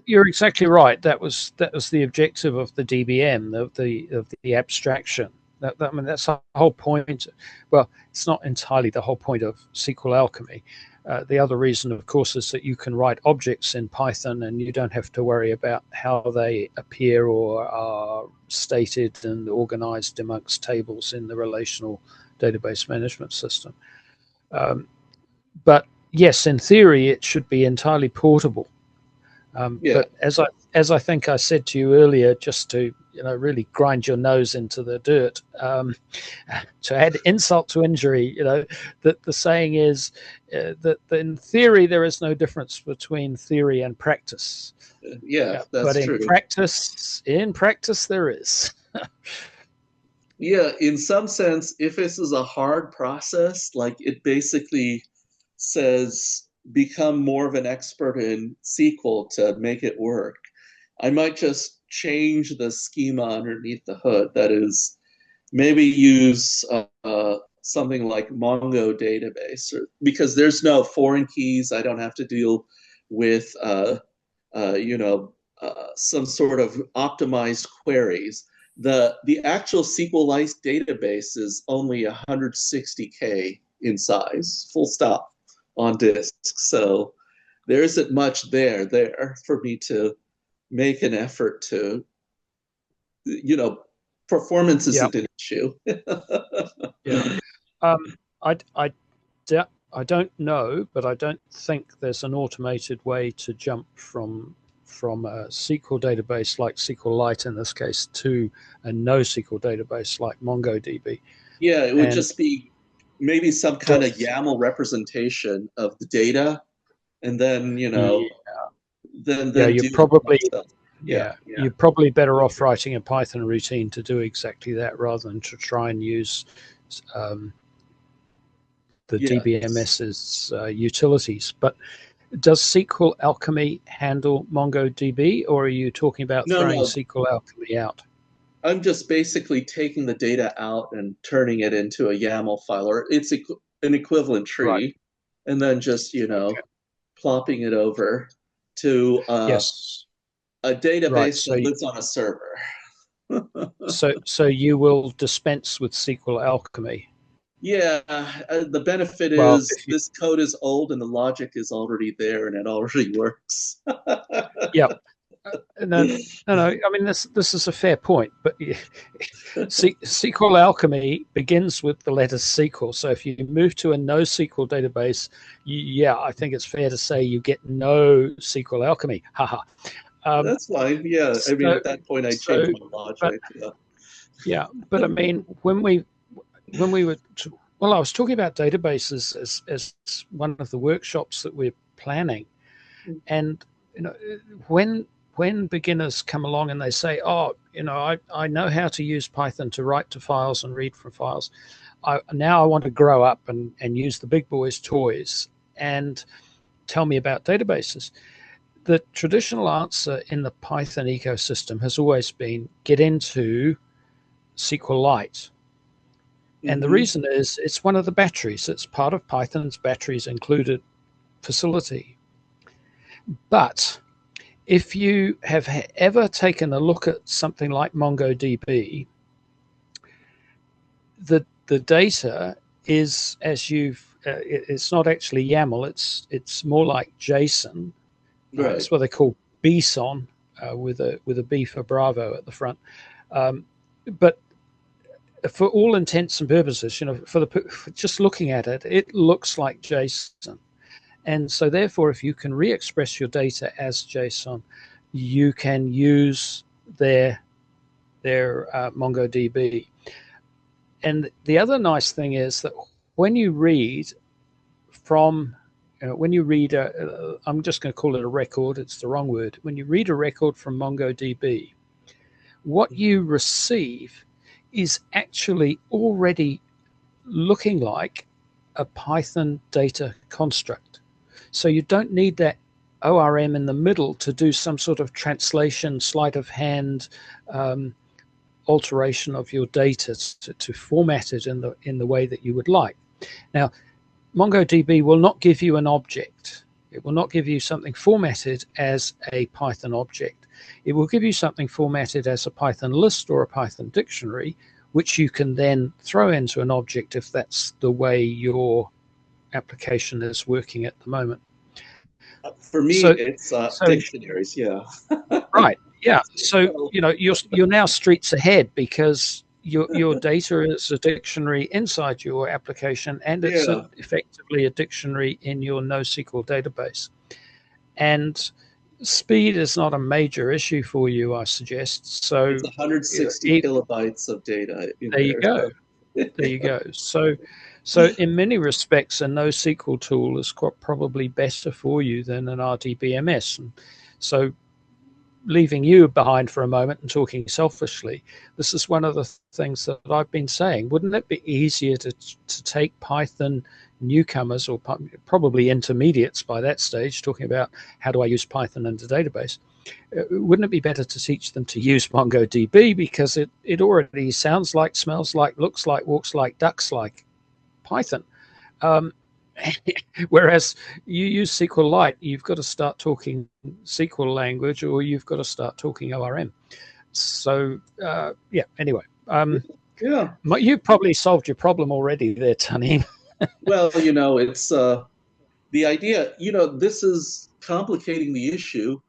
You're exactly right. That was the objective of the DBM, of the abstraction. I mean, that's the whole point. Well, it's not entirely the whole point of SQL Alchemy. The other reason, of course, is that you can write objects in Python and you don't have to worry about how they appear or are stated and organized amongst tables in the relational database management system. But yes, in theory, it should be entirely portable. But as I think I said to you earlier, just to really grind your nose into the dirt, to add insult to injury, that the saying is that in theory there is no difference between theory and practice. That's but true. in practice there is. Yeah, in some sense, if this is a hard process, like it basically says become more of an expert in SQL to make it work, I might just change the schema underneath the hood. That is, maybe use something like Mongo database, because there's no foreign keys. I don't have to deal with some sort of optimized queries. The actual SQLite database is only 160K in size, full stop, on disk. So there isn't much there for me to make an effort to, Performance Yeah. isn't an issue. Yeah. I, I, I don't know, but I don't think there's an automated way to jump from a SQL database like SQLite in this case to a NoSQL database like MongoDB. Yeah, it would And just be maybe some kind of YAML representation of the data, and then yeah, then you're do probably stuff. Yeah, you're probably better off writing a Python routine to do exactly that rather than to try and use the yeah. DBMS's utilities. But does SQL Alchemy handle MongoDB, or are you talking about No, throwing no. SQL Alchemy out? I'm just basically taking the data out and turning it into a YAML file, or it's an equivalent Right. tree, and then just Okay. plopping it over to Yes. a Right. database that lives on a server. So you will dispense with SQL Alchemy. Yeah, the benefit Well, is this code is old and the logic is already there and it already works. yeah. No, I mean, this is a fair point, but SQL Alchemy begins with the letter SQL. So if you move to a NoSQL database, I think it's fair to say you get no SQL Alchemy. Haha. That's fine. Yeah, I mean, at that point, I changed my logic. But I mean, when we were well, I was talking about databases as one of the workshops that we're planning, and when beginners come along and they say, oh, I know how to use Python to write to files and read from files. Now I want to grow up and use the big boys' toys and tell me about databases. The traditional answer in the Python ecosystem has always been get into SQLite. And the reason is it's one of the batteries. It's part of Python's batteries included facility. But if you have ever taken a look at something like MongoDB, the data is, as it's not actually YAML. It's more like JSON. Right. It's what they call BSON, with a B for Bravo at the front. But for all intents and purposes, for just looking at it, it looks like JSON. And so therefore, if you can re-express your data as JSON, you can use their MongoDB. And the other nice thing is that when you read from, I'm just going to call it a record, it's the wrong word. When you read a record from MongoDB, what you receive is actually already looking like a Python data construct. So you don't need that ORM in the middle to do some sort of translation, sleight of hand alteration of your data to format it in the way that you would like. Now, MongoDB will not give you an object. It will not give you something formatted as a Python object. It will give you something formatted as a Python list or a Python dictionary, which you can then throw into an object if that's the way your application is working at the moment. For me, it's dictionaries. Yeah. Right. Yeah. So you're now streets ahead because your data is a dictionary inside your application, and it's effectively a dictionary in your NoSQL database. And speed is not a major issue for you, I suggest. So it's 160 kilobytes of data. There you go. There you go. So in many respects, a NoSQL tool is probably better for you than an RDBMS. And so leaving you behind for a moment and talking selfishly, this is one of the things that I've been saying. Wouldn't it be easier to take Python newcomers, or probably intermediates by that stage, talking about how do I use Python in the database? Wouldn't it be better to teach them to use MongoDB because it already sounds like, smells like, looks like, walks like, ducks like Python? Whereas you use SQLite, you've got to start talking SQL language, or you've got to start talking ORM. So anyway, you probably solved your problem already there, Tanim. Well, it's the idea. This is complicating the issue.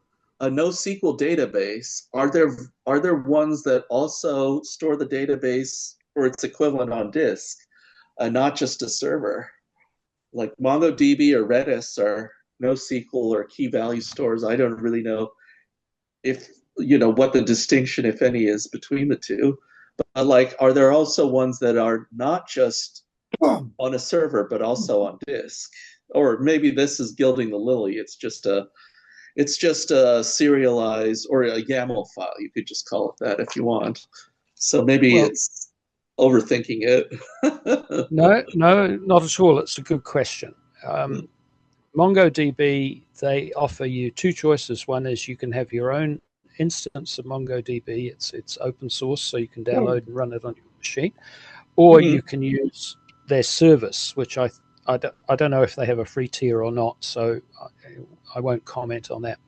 a NoSQL database, are there ones that also store the database or its equivalent on disk, not just a server? Like MongoDB or Redis are NoSQL or key value stores. I don't really know if what the distinction, if any, is between the two. But like, are there also ones that are not just on a server but also on disk? Or maybe this is gilding the lily. It's just a serialized or a YAML file. You could just call it that if you want. So maybe it's overthinking it. No, not at all. It's a good question. MongoDB, they offer you two choices. One is you can have your own instance of MongoDB. It's open source, so you can download and run it on your machine, or you can use their service, which I don't know if they have a free tier or not, so I won't comment on that.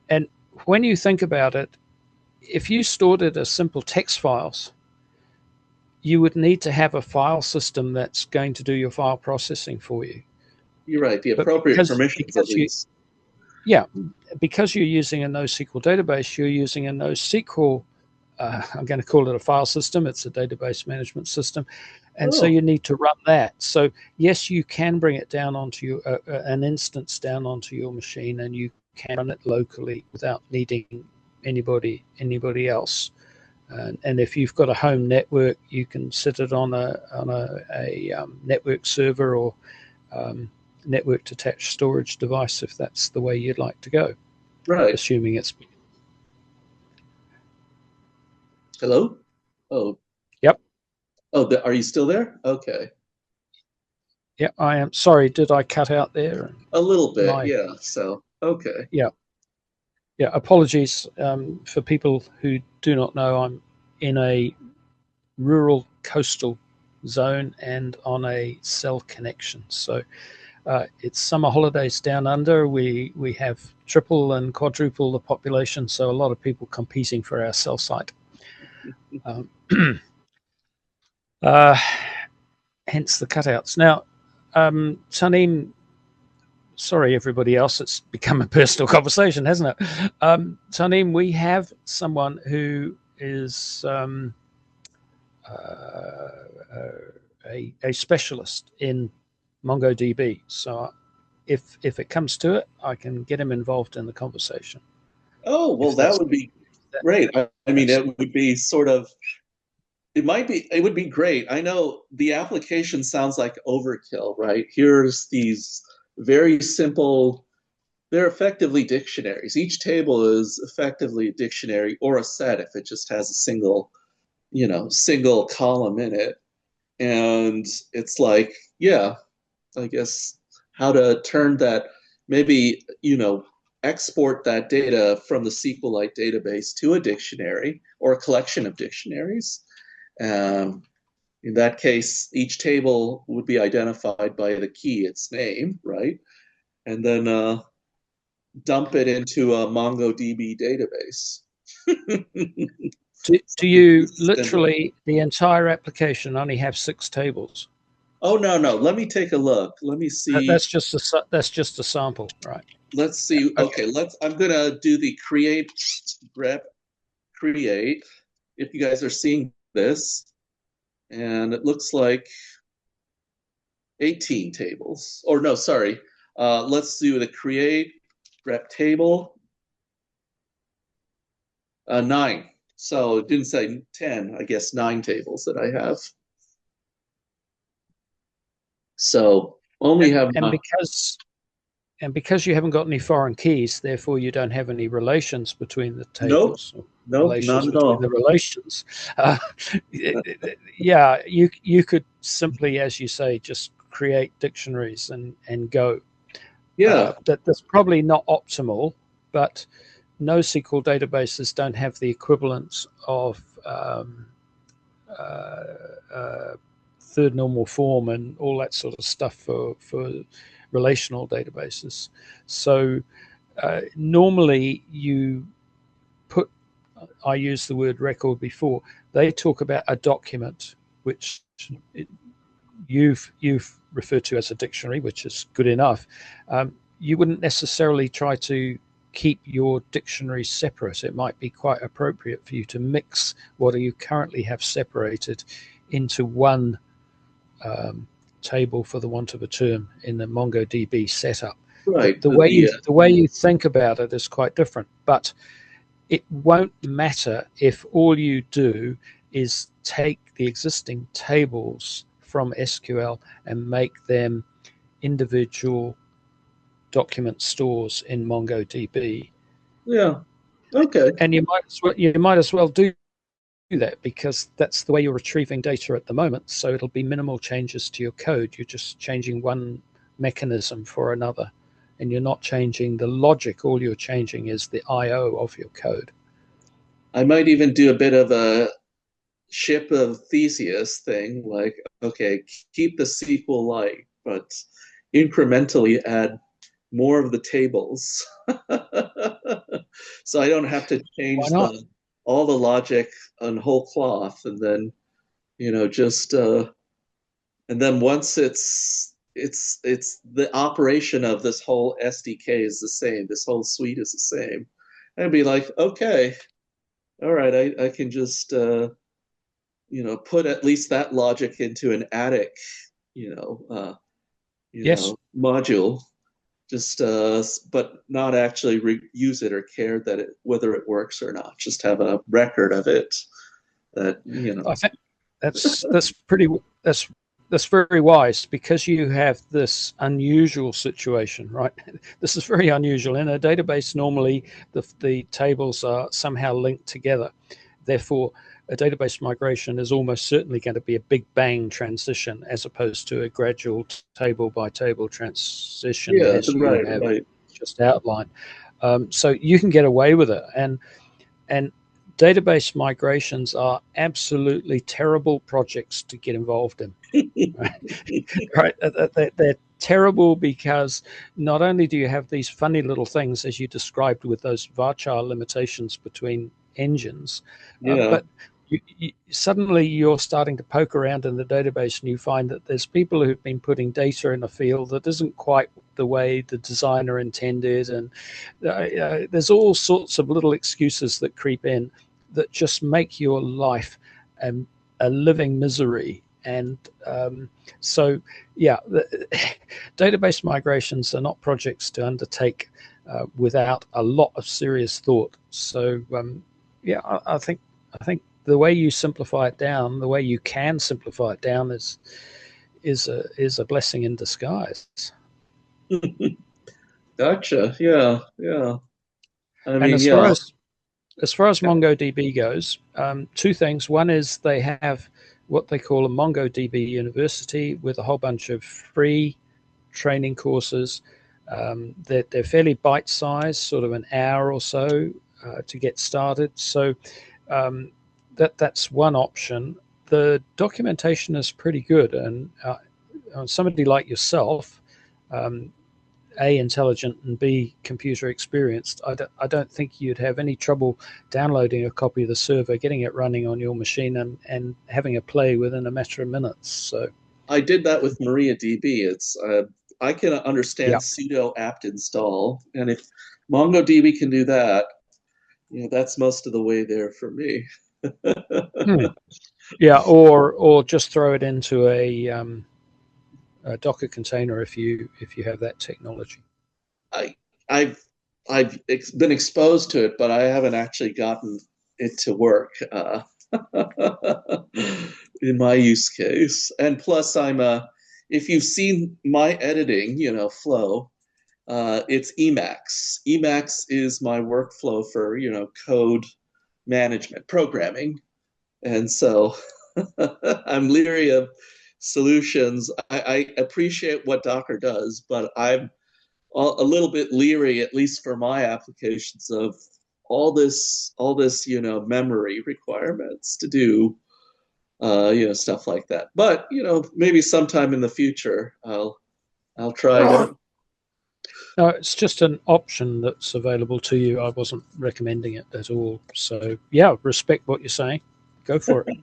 And when you think about it, if you stored it as simple text files, you would need to have a file system that's going to do your file processing for you. You're right, the appropriate permissions at least. Because you're using a NoSQL database, you're using a NoSQL, I'm going to call it a file system. It's a database management system. And so you need to run that. So yes, you can bring it down onto an instance down onto your machine, and you can run it locally without needing anybody else. And if you've got a home network, you can sit it on a network server or network attached storage device if that's the way you'd like to go. Right. Assuming it's. Hello? Oh. Yep. Oh, are you still there? Okay. Yeah, I am. Sorry, did I cut out there? A little bit, yeah. So, okay. Yeah. Yeah, apologies for people who do not know. I'm in a rural coastal zone and on a cell connection. So it's summer holidays down under. We have triple and quadruple the population, so a lot of people competing for our cell site. Hence the cutouts. Now, Tanim, sorry everybody else, it's become a personal conversation, hasn't it? Tanim, we have someone who is a specialist in MongoDB. So if it comes to it, I can get him involved in the conversation. Oh, well, that would be great. I mean, it would be sort of, it would be great. I know the application sounds like overkill, right? Here's these very simple, they're effectively dictionaries. Each table is effectively a dictionary or a set if it just has a single column in it. And it's like, yeah, I guess how to turn that, maybe, export that data from the SQLite database to a dictionary or a collection of dictionaries. In that case, each table would be identified by the key, its name, right? And then dump it into a MongoDB database. Do you literally, the entire application only have 6 tables? Oh, no. Let me take a look. Let me see. That's just a sample, right? Let's see. Okay, I'm going to do the create grep create, if you guys are seeing this. And it looks like 18 tables. Or no, sorry. Let's do the create grep table. 9. So it didn't say 10, I guess 9 tables that I have. So only have 9. Because you haven't got any foreign keys, therefore you don't have any relations between the tables. Nope, not at all. The relations. Yeah, you could simply, as you say, just create dictionaries and go. Yeah. That's probably not optimal, but NoSQL databases don't have the equivalence of third normal form and all that sort of stuff for relational databases. So normally you put, I used the word record before, they talk about a document, which you've referred to as a dictionary, which is good enough. You wouldn't necessarily try to keep your dictionaries separate. It might be quite appropriate for you to mix what you currently have separated into one table, for the want of a term, in the MongoDB setup. Right. The way you think about it is quite different, but it won't matter if all you do is take the existing tables from SQL and make them individual document stores in MongoDB. Yeah. Okay. And you might as well do that, because that's the way you're retrieving data at the moment. So it'll be minimal changes to your code. You're just changing one mechanism for another, and you're not changing the logic. All you're changing is the I/O of your code. I might even do a bit of a ship of Theseus thing, like, okay, keep the SQL light, but incrementally add more of the tables. So I don't have to change all the logic on whole cloth, and then, just and then once it's the operation of this whole SDK is the same, this whole suite is the same. I'd be like, okay, all right, I can just put at least that logic into an attic, Yes. module, just but not actually use it or care that whether it works or not. Just have a record of it. That I think that's very wise, because you have this unusual situation, right? This is very unusual. In a database, normally the tables are somehow linked together. Therefore, a database migration is almost certainly going to be a big bang transition, as opposed to a gradual table by table transition, as you have just outlined. So you can get away with it. And database migrations are absolutely terrible projects to get involved in. Right? They're terrible because not only do you have these funny little things, as you described, with those varchar limitations between engines, but suddenly you're starting to poke around in the database and you find that there's people who've been putting data in a field that isn't quite the way the designer intended, and there's all sorts of little excuses that creep in that just make your life a living misery. And so, database migrations are not projects to undertake without a lot of serious thought. So, I think the way you simplify it down, the way you can simplify it down, is a blessing in disguise. Gotcha. Yeah. I mean, as far as MongoDB goes, two things. One is they have what they call a MongoDB University with a whole bunch of free training courses. They're fairly bite-sized, sort of an hour or so to get started. So that's one option. The documentation is pretty good, and somebody like yourself, A, intelligent, and B, computer experienced, I don't think you'd have any trouble downloading a copy of the server, getting it running on your machine, and having a play within a matter of minutes. So I did that with MariaDB. It's I can understand sudo apt install, and if MongoDB can do that, that's most of the way there for me. Yeah, or just throw it into a Docker container if you have that technology. I've been exposed to it, but I haven't actually gotten it to work in my use case. And plus, if you've seen my editing, flow, it's Emacs. Emacs is my workflow for code management, programming, and so I'm leery of solutions. I appreciate what Docker does, but I'm a little bit leery, at least for my applications, of all this memory requirements to do stuff like that. But maybe sometime in the future I'll try it out. No, it's just an option that's available to you. I wasn't recommending it at all. So respect what you're saying. Go for it.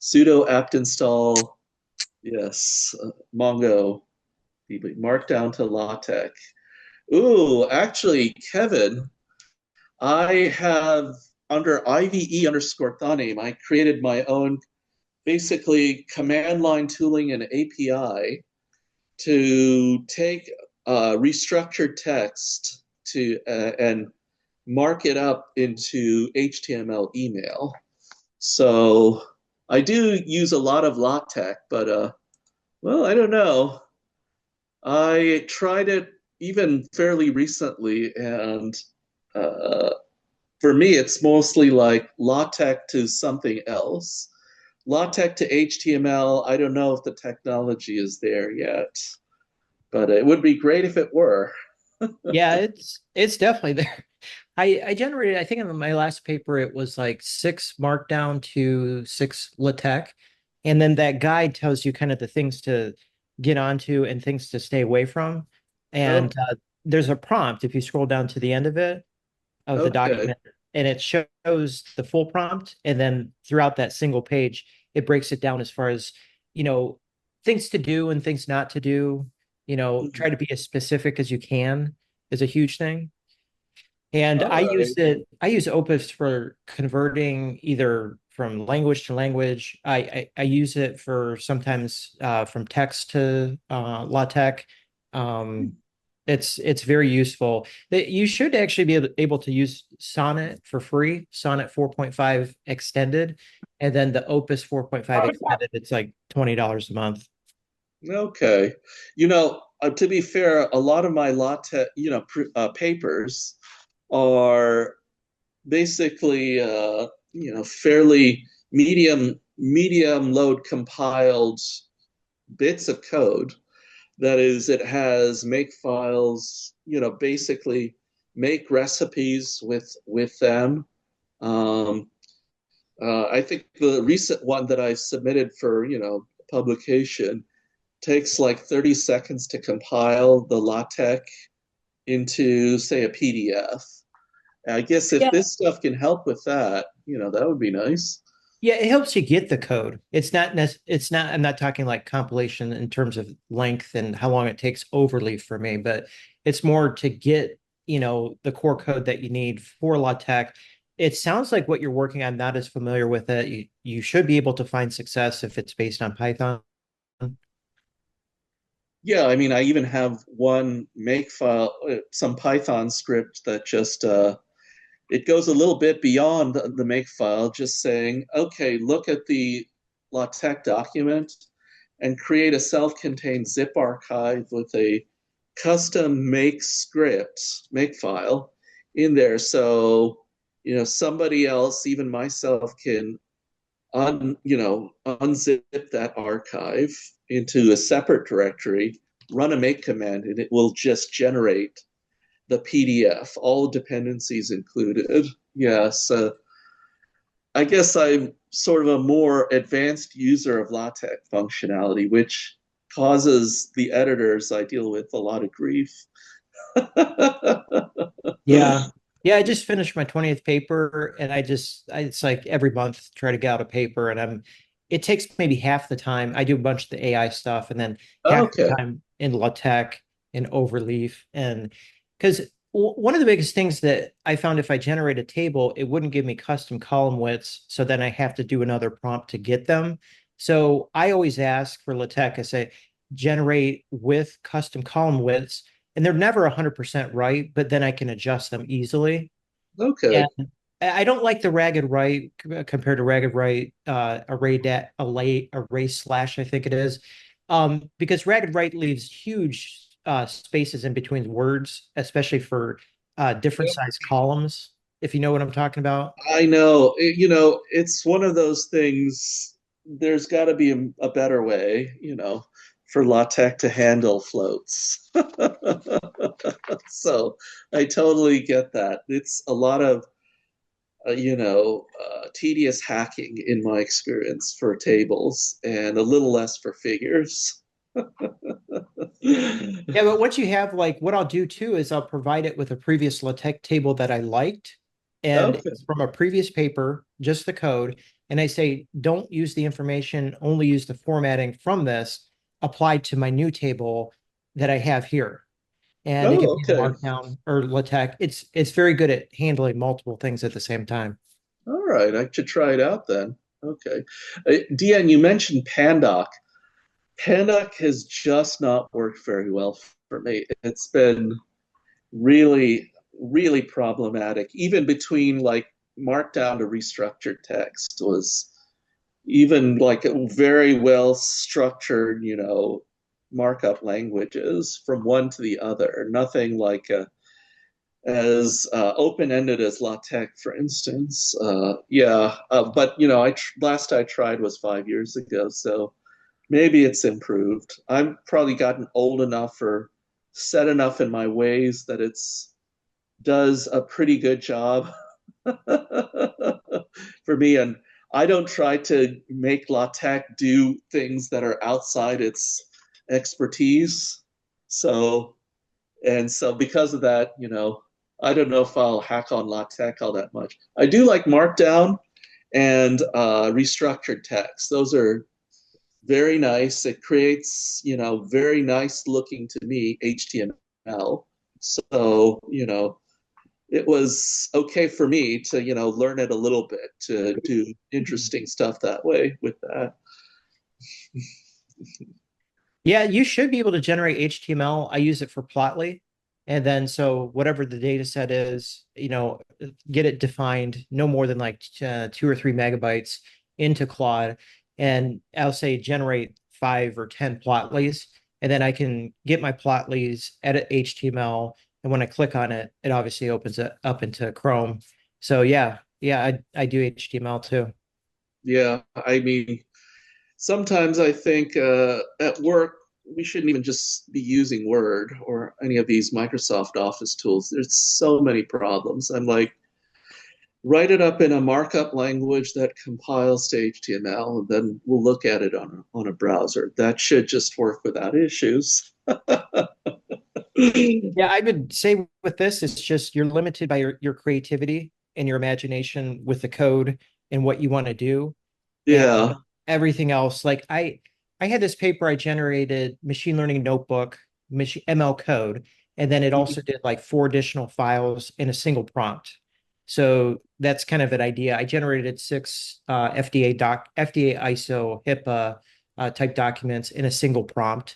Sudo apt install, yes, Mongo, markdown to LaTeX. Ooh, actually, Kevin, I have under IVE underscore Tanim, I created my own basically command line tooling and API to take restructured text to and mark it up into HTML email. So I do use a lot of LaTeX, but well, I don't know. I tried it even fairly recently, and uh, for me, it's mostly like LaTeX to something else. LaTeX to HTML, I don't know if the technology is there yet, but it would be great if it were. Yeah, it's definitely there. I generated, I think in my last paper it was like 6 markdown to 6 LaTeX. And then that guide tells you kind of the things to get onto and things to stay away from. And Okay. there's a prompt if you scroll down to the end of it, of the Okay. document, and it shows the full prompt. And then throughout that single page, it breaks it down as far as, you know, things to do and things not to do. Try to be as specific as you can is a huge thing. And All right. I use Opus for converting either from language to language. I use it for sometimes from text to LaTeX. Um, it's very useful. You should actually be able to use Sonnet for free, Sonnet 4.5 extended, and then the Opus 4.5 extended, it's like $20 a month. Okay. To be fair, a lot of my LaTeX, papers are basically, fairly medium load compiled bits of code. That is, it has make files, basically make recipes with them. Um, I think the recent one that I submitted for, publication takes like 30 seconds to compile the LaTeX into, say, a PDF. I guess if Yeah. this stuff can help with that, that would be nice. Yeah, it helps you get the code. It's not, I'm not talking like compilation in terms of length and how long it takes overleaf for me, but it's more to get, the core code that you need for LaTeX. It sounds like what you're working on, not as familiar with it. You should be able to find success if it's based on Python. Yeah, I mean, I even have one make file, some Python script that just it goes a little bit beyond the make file, just saying, okay, look at the LaTeX document and create a self-contained zip archive with a custom make script, make file in there. So, somebody else, even myself, can unzip that archive into a separate directory, run a make command, and it will just generate the PDF, all dependencies included. Yes, I guess I'm sort of a more advanced user of LaTeX functionality, which causes the editors I deal with a lot of grief. Yeah. Yeah, I just finished my 20th paper and it's like every month try to get out a paper and it takes maybe half the time. I do a bunch of the AI stuff and then half the Okay. time in LaTeX and Overleaf. And because one of the biggest things that I found, if I generate a table, it wouldn't give me custom column widths. So then I have to do another prompt to get them. So I always ask for LaTeX, I say, generate with custom column widths, and they're never 100% right, but then I can adjust them easily. Okay. And I don't like the ragged right compared to ragged right array slash, I think it is, because ragged right leaves huge spaces in between words, especially for different size columns, if you know what I'm talking about. I know. It's one of those things. There's got to be a better way, for LaTeX to handle floats. So I totally get that. It's a lot of, tedious hacking in my experience for tables and a little less for figures. Yeah, but once you have, like, what I'll do too is I'll provide it with a previous LaTeX table that I liked, and Okay. it's from a previous paper, just the code. And I say, don't use the information, only use the formatting from this applied to my new table that I have here. and it can Oh, be in okay. Markdown or LaTeX. It's very good at handling multiple things at the same time. All right, I should try it out then. Okay. Deanne, you mentioned Pandoc. Pandoc has just not worked very well for me. It's been really, really problematic. Even between like Markdown to restructured text was even like very well structured, markup languages from one to the other. Nothing like as open-ended as LaTeX, for instance. But last I tried was 5 years ago, so maybe it's improved. I've probably gotten old enough or set enough in my ways that it's does a pretty good job for me. And I don't try to make LaTeX do things that are outside its expertise. So because of that, I don't know if I'll hack on LaTeX all that much. I do like Markdown and restructured text. Those are very nice. It creates, very nice looking to me HTML. So, it was okay for me to, learn it a little bit to do interesting stuff that way with that. Yeah, you should be able to generate HTML. I use it for Plotly. And then so whatever the data set is, get it defined no more than like 2 or 3 megabytes into Claude. And I'll say generate 5 or 10 Plotlys. And then I can get my Plotlys, edit HTML. And when I click on it, it obviously opens it up into Chrome. So yeah, I do HTML too. Yeah, I mean, sometimes I think at work, we shouldn't even just be using Word or any of these Microsoft Office tools. There's so many problems. I'm like, write it up in a markup language that compiles to HTML, and then we'll look at it on a browser. That should just work without issues. Yeah, I would say with this, it's just you're limited by your creativity and your imagination with the code and what you want to do. And Yeah. everything else, like I had this paper I generated machine learning notebook, machine ML code, and then it also did like 4 additional files in a single prompt. So that's kind of an idea. I generated 6 FDA ISO HIPAA type documents in a single prompt,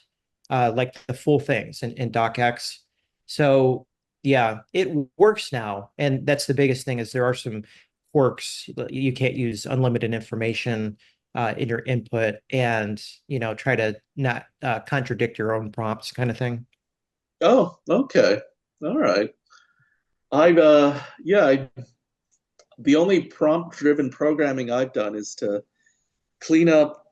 like the full things in docx. So yeah, it works now, and that's the biggest thing is there are some quirks. You can't use unlimited information in your input, and try to not contradict your own prompts, kind of thing. Oh, okay. All right. Yeah, the only prompt-driven programming I've done is to clean up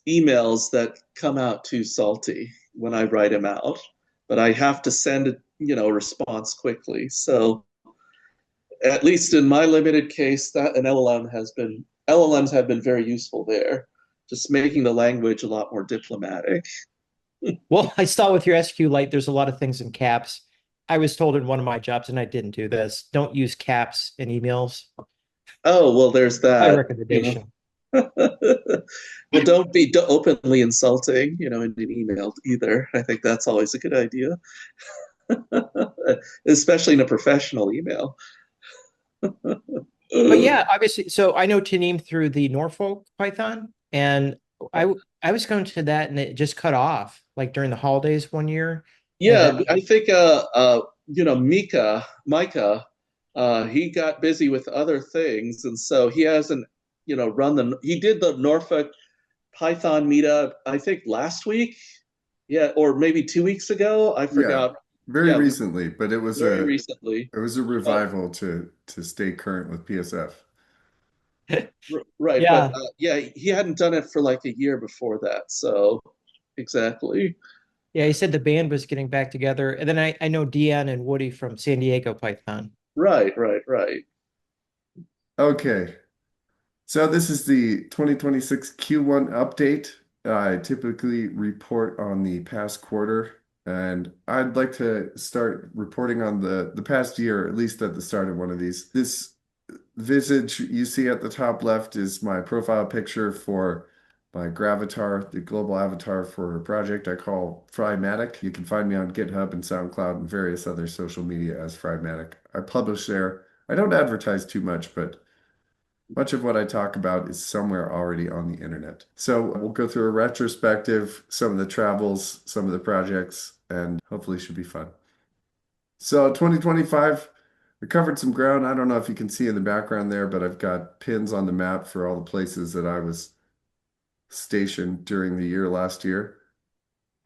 emails that come out too salty when I write them out, but I have to send a response quickly. So at least in my limited case, that an LLMs have been very useful there, just making the language a lot more diplomatic. Well, I saw with your SQLite, there's a lot of things in caps. I was told in one of my jobs, and I didn't do this, don't use caps in emails. Oh, well, there's My that. recommendation. Well, don't be openly insulting, in an email either. I think that's always a good idea, especially in a professional email. But yeah, obviously, so I know Tanim through the Norfolk Python, and I I was going to that, and it just cut off like during the holidays one year, and Yeah, then I think Micah, he got busy with other things, and so he hasn't, he did the Norfolk Python meetup, I think last week. Yeah, or maybe 2 weeks ago. I Yeah, forgot. very Yeah, recently, but very recently. it was a Uh, revival to stay current with PSF. right, but yeah, yeah, he hadn't done it for like a year before that. So exactly. yeah, he said the band was getting back together, and then I know Deanne and Woody from San Diego Python. Right, right, right. Okay, so this is the 2026 Q1 update. I typically report on the past quarter, and I'd like to start reporting on the past year, at least at the start of one of these. This visage you see at the top left is my profile picture for my gravatar, the global avatar for a project I call Frymatic. You can find me on GitHub and SoundCloud and various other social media as Frymatic. I publish there. I don't advertise too much, but much of what I talk about is somewhere already on the internet. So we'll go through a retrospective, some of the travels, some of the projects, and hopefully should be fun. So 2025, we covered some ground. I don't know if you can see in the background there, but I've got pins on the map for all the places that I was stationed during the year last year.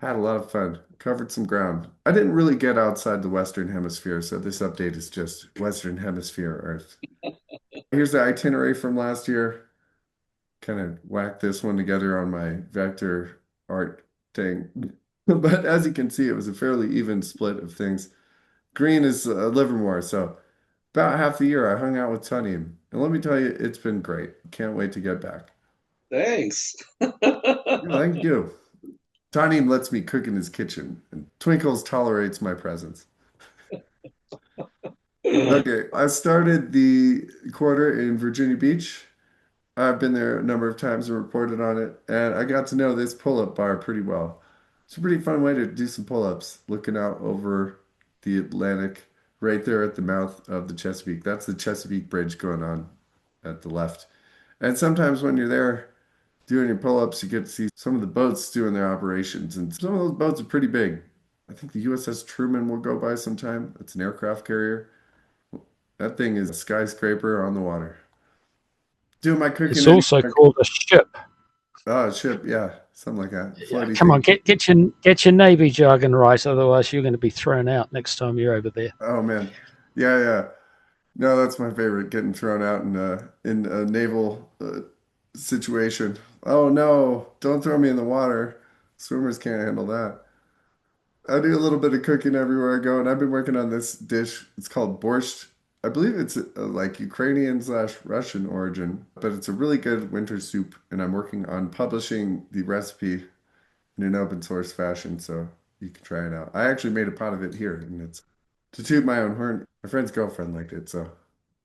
Had a lot of fun. Covered some ground. I didn't really get outside the Western Hemisphere, so this update is just Western Hemisphere Earth. Here's the itinerary from last year. Kind of whacked this one together on my vector art thing. But as you can see, it was a fairly even split of things. Green is Livermore, so about half the year I hung out with Tanim. And let me tell you, it's been great. Can't wait to get back. Thanks. Thank you. Tanim lets me cook in his kitchen, and Twinkles tolerates my presence. Okay, I started the quarter in Virginia Beach. I've been there a number of times and reported on it, and I got to know this pull-up bar pretty well. It's a pretty fun way to do some pull-ups, looking out over the Atlantic, right there at the mouth of the Chesapeake. That's the Chesapeake Bridge going on at the left. And sometimes when you're there doing your pull-ups, you get to see some of the boats doing their operations, and some of those boats are pretty big. I think the USS Truman will go by sometime. It's an aircraft carrier. That thing is a skyscraper on the water. Doing my cooking It's also anyway. called a ship. Oh, a ship, yeah, something like that. Yeah, Floaty come on, thing. get your Navy jargon right, otherwise you're going to be thrown out next time you're over there. Oh man, yeah, yeah. No, that's my favorite. Getting thrown out in a naval situation. Oh no, don't throw me in the water. Swimmers can't handle that. I do a little bit of cooking everywhere I go, and I've been working on this dish. It's called borscht. I believe it's like Ukrainian slash Russian origin, but it's a really good winter soup, and I'm working on publishing the recipe in an open source fashion, so you can try it out. I actually made a pot of it here, and it's to toot my own horn. My friend's girlfriend liked it, so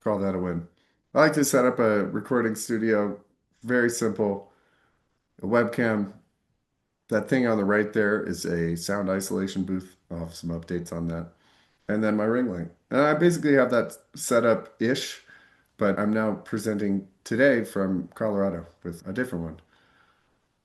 call that a win. I like to set up a recording studio, very simple, a webcam. That thing on the right there is a sound isolation booth. I'll have some updates on that. And then my ring light. And I basically have that set up-ish, but I'm now presenting today from Colorado with a different one.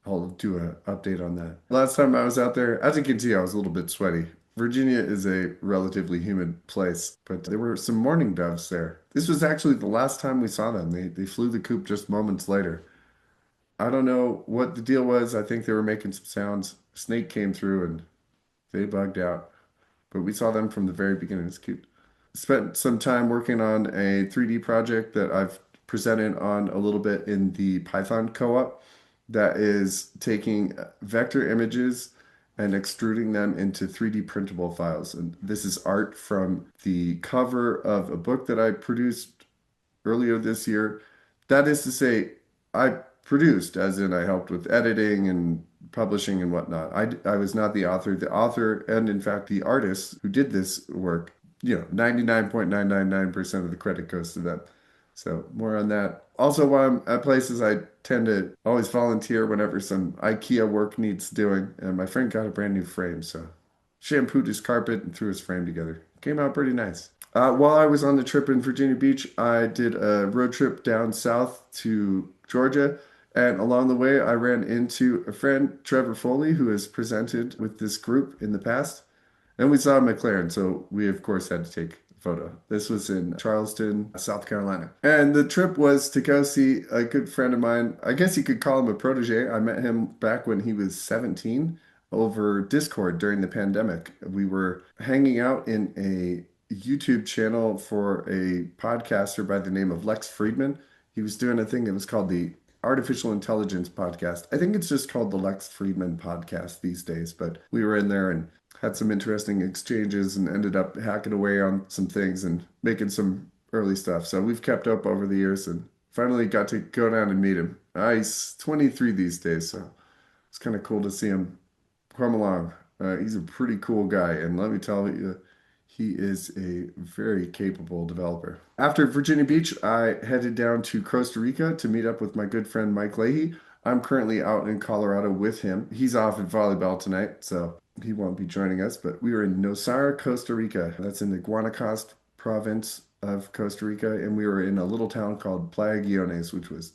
I'll do an update on that. Last time I was out there, as you can see, I was a little bit sweaty. Virginia is a relatively humid place, but there were some mourning doves there. This was actually the last time we saw them. They flew the coop just moments later. I don't know what the deal was. I think they were making some sounds. A snake came through and they bugged out. But we saw them from the very beginning. It's cute. Spent some time working on a 3D project that I've presented on a little bit in the Python co-op that is taking vector images and extruding them into 3D printable files. And this is art from the cover of a book that I produced earlier this year. That is to say, I produced, as in I helped with editing and publishing and whatnot. I was not the author. The author, and in fact, the artist who did this work, 99.999% of the credit goes to them. So more on that. Also, while I'm at places, I tend to always volunteer whenever some IKEA work needs doing. And my friend got a brand new frame, so shampooed his carpet and threw his frame together. Came out pretty nice. While I was on the trip in Virginia Beach, I did a road trip down south to Georgia. And along the way, I ran into a friend, Trevor Foley, who has presented with this group in the past. And we saw a McLaren, so we, of course, had to take a photo. This was in Charleston, South Carolina. And the trip was to go see a good friend of mine. I guess you could call him a protege. I met him back when he was 17 over Discord during the pandemic. We were hanging out in a YouTube channel for a podcaster by the name of Lex Friedman. He was doing a thing that was called the Artificial Intelligence Podcast. I think it's just called the Lex Friedman Podcast these days, but we were in there and had some interesting exchanges and ended up hacking away on some things and making some early stuff. So we've kept up over the years and finally got to go down and meet him. He's 23 these days, so it's kind of cool to see him come along. He's a pretty cool guy, and let me tell you, he is a very capable developer. After Virginia Beach, I headed down to Costa Rica to meet up with my good friend Mike Leahy. I'm currently out in Colorado with him. He's off at volleyball tonight, so he won't be joining us. But we were in Nosara, Costa Rica. That's in the Guanacaste province of Costa Rica, and we were in a little town called Playa Guiones, which was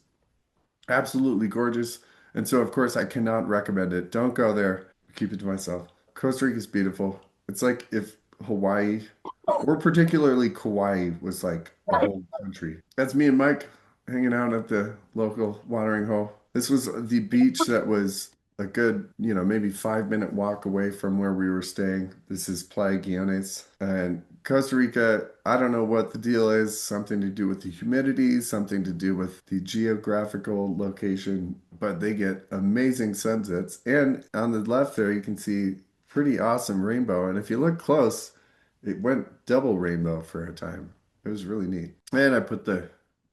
absolutely gorgeous. And so, of course, I cannot recommend it. Don't go there. Keep it to myself. Costa Rica is beautiful. It's like if Hawaii, or particularly Kauai, was like a whole country. That's me and Mike hanging out at the local watering hole. This was the beach that was a good, maybe 5 minute walk away from where we were staying. This is Playa Guiones. And Costa Rica, I don't know what the deal is, something to do with the humidity, something to do with the geographical location, but they get amazing sunsets. And on the left there, you can see pretty awesome rainbow. And if you look close, it went double rainbow for a time. It was really neat. And I put the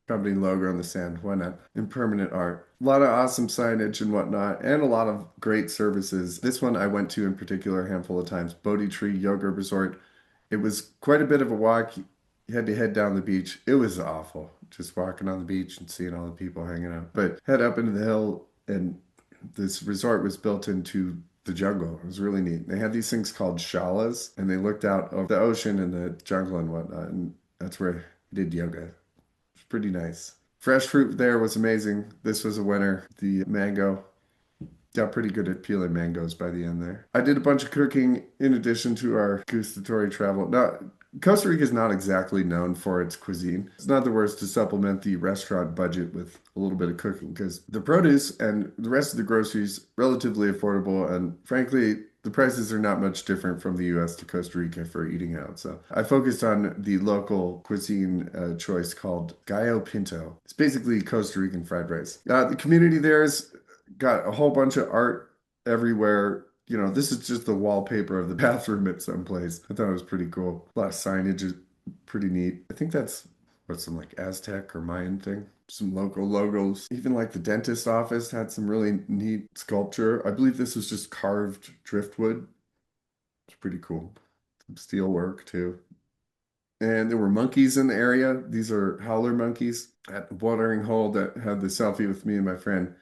company logo on the sand. Why not? Impermanent art. A lot of awesome signage and whatnot, and a lot of great services. This one I went to in particular a handful of times. Bodhi Tree Yoga Resort. It was quite a bit of a walk. You had to head down the beach. It was awful, just walking on the beach and seeing all the people hanging out. But head up into the hill, and this resort was built into the jungle. It was really neat. They had these things called shalas, and they looked out over the ocean and the jungle and whatnot, and that's where I did yoga. It's pretty nice. Fresh fruit there was amazing. This was a winner. The mango. Got pretty good at peeling mangoes by the end there. I did a bunch of cooking in addition to our gustatory travel. Now, Costa Rica is not exactly known for its cuisine. It's not the worst to supplement the restaurant budget with a little bit of cooking because the produce and the rest of the groceries relatively affordable, and frankly, the prices are not much different from the US to Costa Rica for eating out. So I focused on the local cuisine choice called gallo pinto. It's basically Costa Rican fried rice. The community there is got a whole bunch of art everywhere. This is just the wallpaper of the bathroom at some place. I thought it was pretty cool. A lot of signage is pretty neat. I think that's some like Aztec or Mayan thing. Some local logos. Even like the dentist office had some really neat sculpture. I believe this was just carved driftwood. It's pretty cool. Some steel work too. And there were monkeys in the area. These are howler monkeys at the watering hole that had the selfie with me and my friend.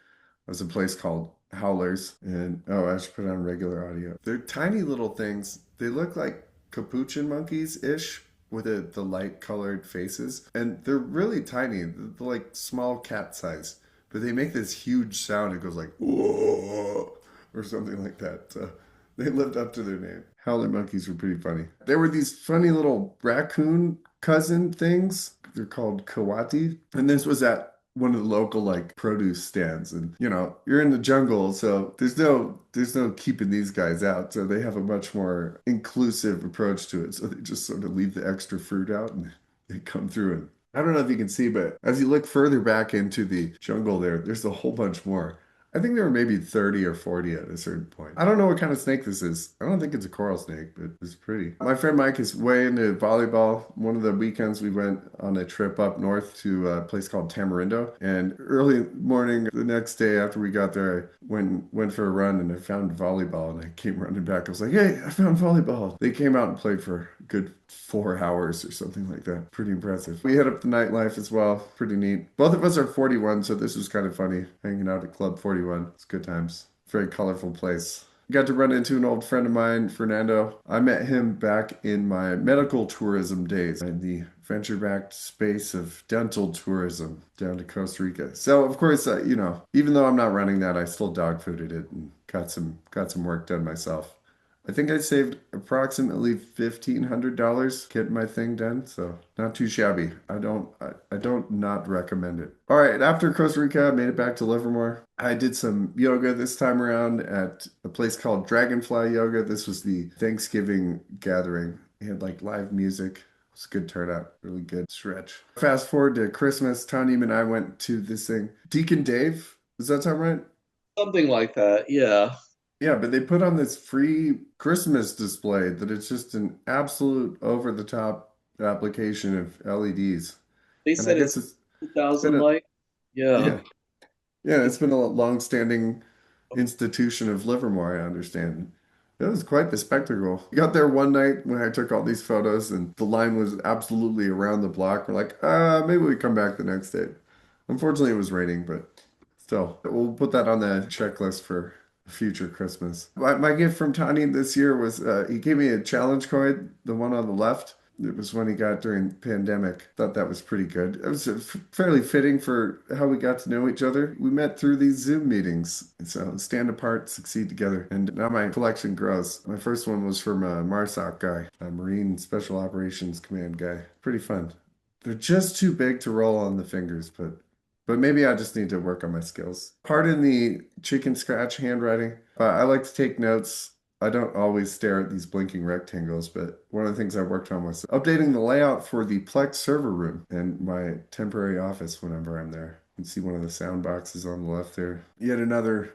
Was a place called Howlers. And I should put on regular audio. They're tiny little things. They look like capuchin monkeys-ish with the light colored faces. And they're really tiny. They're like small cat size. But they make this huge sound. It goes like, whoa, or something like that. So they lived up to their name. Howler monkeys were pretty funny. There were these funny little raccoon cousin things. They're called kawati. And this was at one of the local like produce stands, and you're in the jungle, so there's no keeping these guys out, so they have a much more inclusive approach to it. So they just sort of leave the extra fruit out and they come through. And I don't know if you can see, but as you look further back into the jungle there's a whole bunch more. I think there were maybe 30 or 40 at a certain point. I don't know what kind of snake this is. I don't think it's a coral snake, but it's pretty. My friend Mike is way into volleyball. One of the weekends we went on a trip up north to a place called Tamarindo. And early morning the next day after we got there, I went for a run and I found volleyball, and I came running back. I was like, hey, I found volleyball. They came out and played for a good 4 hours or something like that. Pretty impressive. We hit up the nightlife as well. Pretty neat. Both of us are 41, so this was kind of funny. Hanging out at Club 41. It's good times. Very colorful place. Got to run into an old friend of mine, Fernando. I met him back in my medical tourism days in the venture-backed space of dental tourism down to Costa Rica. So, of course, even though I'm not running that, I still dog fooded it and got some work done myself. I think I saved approximately $1,500 getting my thing done, so not too shabby. I don't not recommend it. All right, after Costa Rica, I made it back to Livermore. I did some yoga this time around at a place called Dragonfly Yoga. This was the Thanksgiving gathering. They had like live music. It was a good turnout, really good stretch. Fast forward to Christmas, Tanim and I went to this thing. Deacon Dave, does that sound right? Something like that, yeah. Yeah, but they put on this free Christmas display that it's just an absolute over-the-top application of LEDs. They And I said guess it's it's 2,000 been a light. Yeah. yeah, yeah, it's been a long-standing institution of Livermore, I understand. It was quite the spectacle. We got there one night when I took all these photos, and the line was absolutely around the block. We're like, maybe we come back the next day. Unfortunately, it was raining, but Still, we'll put that on the checklist for future Christmas. My gift from Tanim this year was he gave me a challenge coin, the one on the left. It was one he got during the pandemic. Thought that was pretty good. It was fairly fitting for how we got to know each other. We met through these Zoom meetings. So stand apart, succeed together. And now my collection grows. My first one was from a MARSOC guy, a Marine Special Operations Command guy. Pretty fun. They're just too big to roll on the fingers, but maybe I just need to work on my skills. Pardon the chicken scratch handwriting. I like to take notes. I don't always stare at these blinking rectangles, but one of the things I worked on was updating the layout for the Plex server room in my temporary office whenever I'm there. You can see one of the sound boxes on the left there. Yet another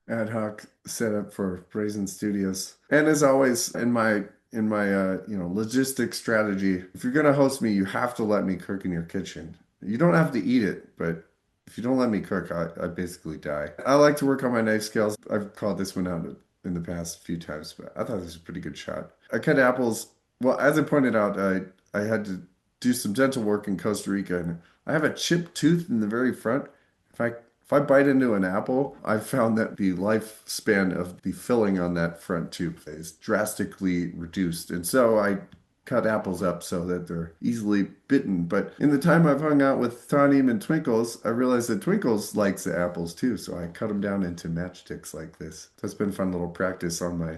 ad hoc setup for Brazen Studios. And as always, in my logistics strategy, if you're gonna host me, you have to let me cook in your kitchen. You don't have to eat it, but if you don't let me cook, I basically die. I like to work on my knife skills. I've called this one out in the past few times, but I thought this was a pretty good shot. I cut apples. Well, as I pointed out, I had to do some dental work in Costa Rica, and I have a chipped tooth in the very front. If I bite into an apple, I've found that the lifespan of the filling on that front tooth is drastically reduced. And so I cut apples up so that they're easily bitten. But in the time I've hung out with Tanim and Twinkles, I realized that Twinkles likes the apples too. So I cut them down into matchsticks like this. That's been fun little practice on my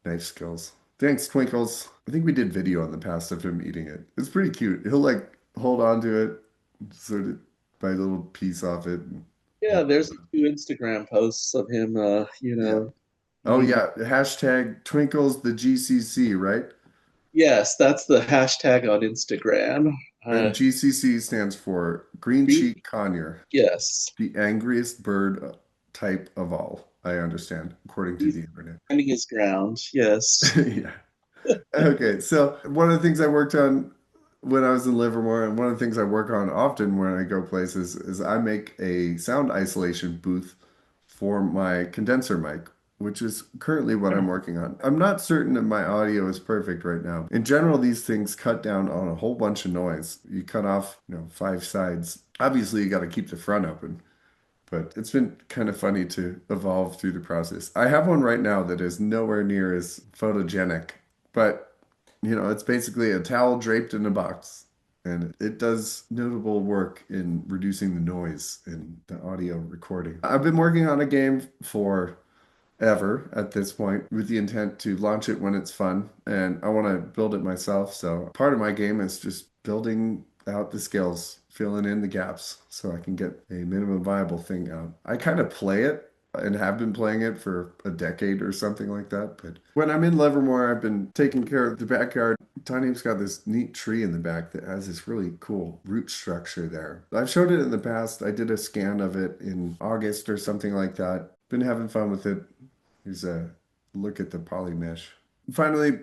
knife skills. Thanks, Twinkles. I think we did video in the past of him eating it. It's pretty cute. He'll like hold on to it, sort of bite a little piece off it. Yeah, there's a few Instagram posts of him, Yeah. Oh yeah, hashtag Twinkles the GCC, right? Yes, that's the hashtag on Instagram. And GCC stands for Green Cheek Conure, Yes. the angriest bird type of all, I understand, according to the internet. Standing his ground, yes. Yeah. Okay, so one of the things I worked on when I was in Livermore, and one of the things I work on often when I go places, is I make a sound isolation booth for my condenser mic, which is currently what I'm working on. I'm not certain that my audio is perfect right now. In general, these things cut down on a whole bunch of noise. You cut off, 5 sides. Obviously, you got to keep the front open. But it's been kind of funny to evolve through the process. I have one right now that is nowhere near as photogenic, but it's basically a towel draped in a box. And it does notable work in reducing the noise in the audio recording. I've been working on a game for ever at this point with the intent to launch it when it's fun, and I want to build it myself. So part of my game is just building out the skills, filling in the gaps so I can get a minimum viable thing out. I kind of play it and have been playing it for a decade or something like that. But when I'm in Livermore, I've been taking care of the backyard. Tanim's got this neat tree in the back that has this really cool root structure there. I've showed it in the past. I did a scan of it in August or something like that. Been having fun with it. Here's a look at the poly mesh. Finally,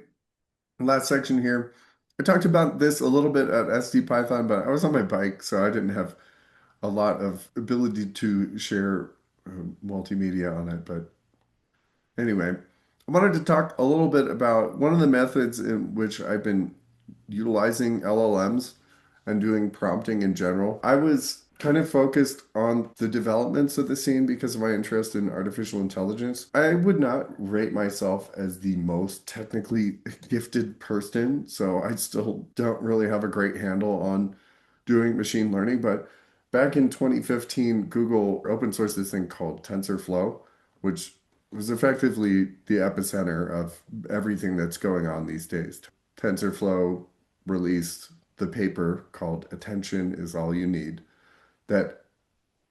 last section here. I talked about this a little bit at SD-Python, but I was on my bike, so I didn't have a lot of ability to share multimedia on it. But anyway, I wanted to talk a little bit about one of the methods in which I've been utilizing LLMs and doing prompting in general. I was kind of focused on the developments of the scene because of my interest in artificial intelligence. I would not rate myself as the most technically gifted person, so I still don't really have a great handle on doing machine learning. But back in 2015, Google open sourced this thing called TensorFlow, which was effectively the epicenter of everything that's going on these days. TensorFlow released the paper called Attention is All You Need that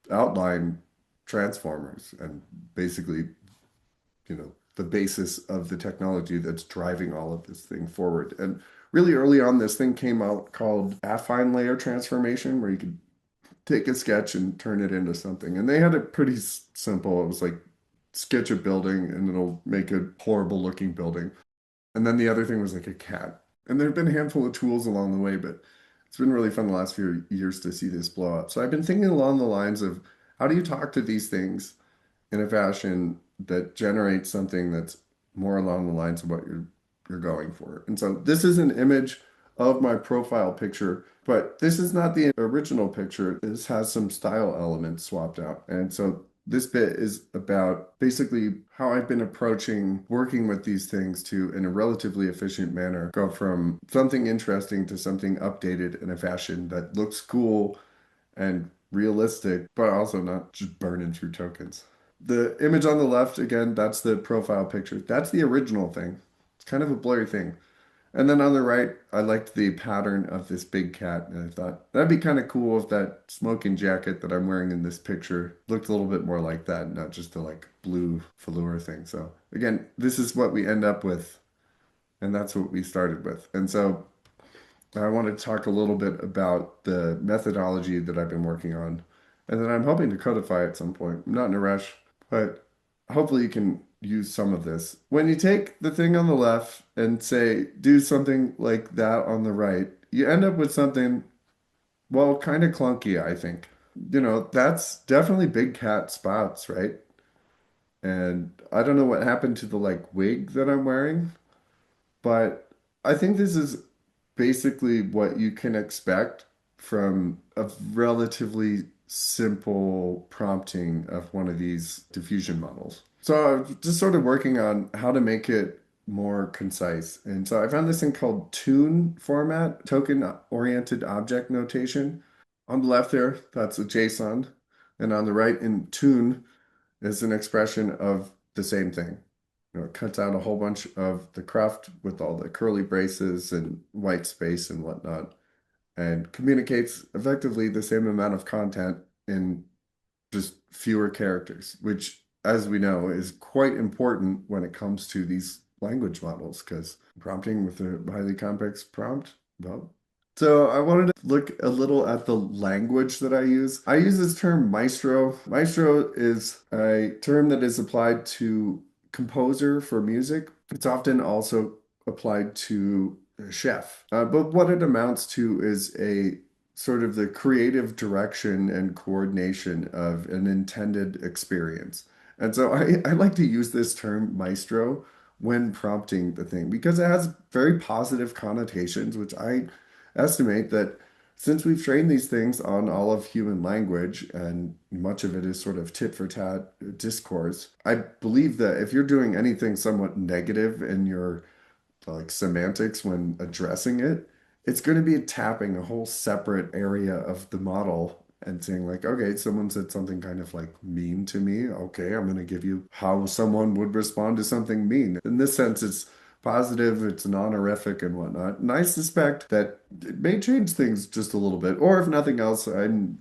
outline transformers and basically, the basis of the technology that's driving all of this thing forward. And really early on, this thing came out called affine layer transformation, where you could take a sketch and turn it into something. And they had it pretty simple. It was like sketch a building and it'll make a horrible looking building. And then the other thing was like a cat. And there have been a handful of tools along the way, but it's been really fun the last few years to see this blow up. So I've been thinking along the lines of how do you talk to these things in a fashion that generates something that's more along the lines of what you're going for. And so this is an image of my profile picture, but this is not the original picture. This has some style elements swapped out. And so This bit is about basically how I've been approaching working with these things to, in a relatively efficient manner, go from something interesting to something updated in a fashion that looks cool and realistic, but also not just burning through tokens. The image on the left, again, that's the profile picture. That's the original thing. It's kind of a blurry thing. And then on the right, I liked the pattern of this big cat, and I thought that'd be kind of cool if that smoking jacket that I'm wearing in this picture looked a little bit more like that, not just the like blue velour thing. So again, this is what we end up with, and that's what we started with. And so I want to talk a little bit about the methodology that I've been working on, and then I'm hoping to codify at some point. I'm not in a rush, but hopefully you can use some of this. When you take the thing on the left and say, do something like that on the right, you end up with something, well, kind of clunky, I think. That's definitely big cat spots, right? And I don't know what happened to the like wig that I'm wearing, but I think this is basically what you can expect from a relatively simple prompting of one of these diffusion models. So I'm just sort of working on how to make it more concise. And so I found this thing called tune format, token oriented object notation. On the left there, that's a JSON. And on the right in tune is an expression of the same thing. It cuts out a whole bunch of the cruft with all the curly braces and white space and whatnot, and communicates effectively the same amount of content in just fewer characters, which, as we know, is quite important when it comes to these language models, because prompting with a highly complex prompt, well, so I wanted to look a little at the language that I use. I use this term maestro. Maestro is a term that is applied to composer for music. It's often also applied to a chef. But what it amounts to is a sort of the creative direction and coordination of an intended experience. And so I like to use this term maestro when prompting the thing because it has very positive connotations, which I estimate that since we've trained these things on all of human language and much of it is sort of tit for tat discourse, I believe that if you're doing anything somewhat negative in your like semantics when addressing it, it's going to be tapping a whole separate area of the model and saying like, okay, someone said something kind of like mean to me. Okay, I'm going to give you how someone would respond to something mean. In this sense, it's positive, it's non-horrific and whatnot. And I suspect that it may change things just a little bit. Or if nothing else, I'm,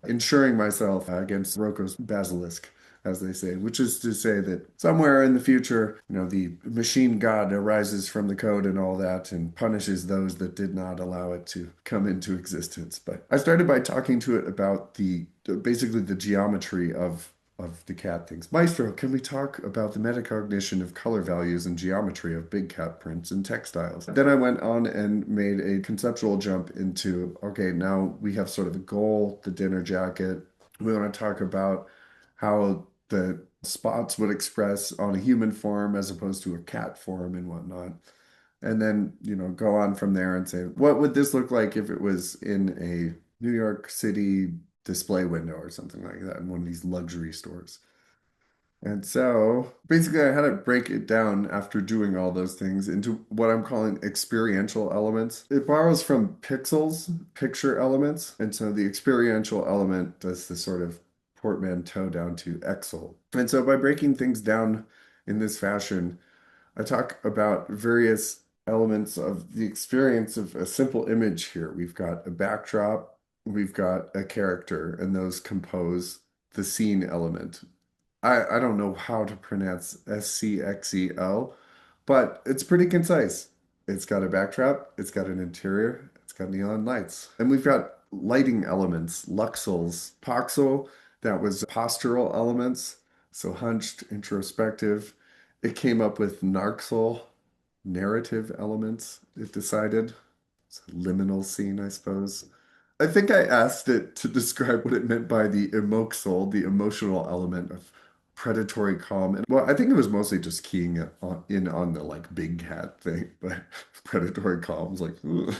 insuring myself against Roko's basilisk, as they say, which is to say that somewhere in the future, the machine god arises from the code and all that and punishes those that did not allow it to come into existence. But I started by talking to it about basically the geometry of the cat things. Maestro, can we talk about the metacognition of color values and geometry of big cat prints and textiles? Then I went on and made a conceptual jump into, okay, now we have sort of a goal, the dinner jacket. We want to talk about how the spots would express on a human form as opposed to a cat form and whatnot. And then, go on from there and say, what would this look like if it was in a New York City display window or something like that in one of these luxury stores? And so basically, I had to break it down after doing all those things into what I'm calling experiential elements. It borrows from pixels, picture elements. And so the experiential element does this sort of portmanteau down to exel. And so by breaking things down in this fashion, I talk about various elements of the experience of a simple image here. We've got a backdrop, we've got a character, and those compose the scene element. I don't know how to pronounce SCXEL, but it's pretty concise. It's got a backdrop, it's got an interior, it's got neon lights. And we've got lighting elements, luxels, poxel, that was postural elements, so hunched, introspective. It came up with narxel, narrative elements, it decided. It's a liminal scene, I suppose. I think I asked it to describe what it meant by the emoxel, the emotional element of predatory calm. And well, I think it was mostly just keying it on the like big cat thing, but predatory calm is like ugh,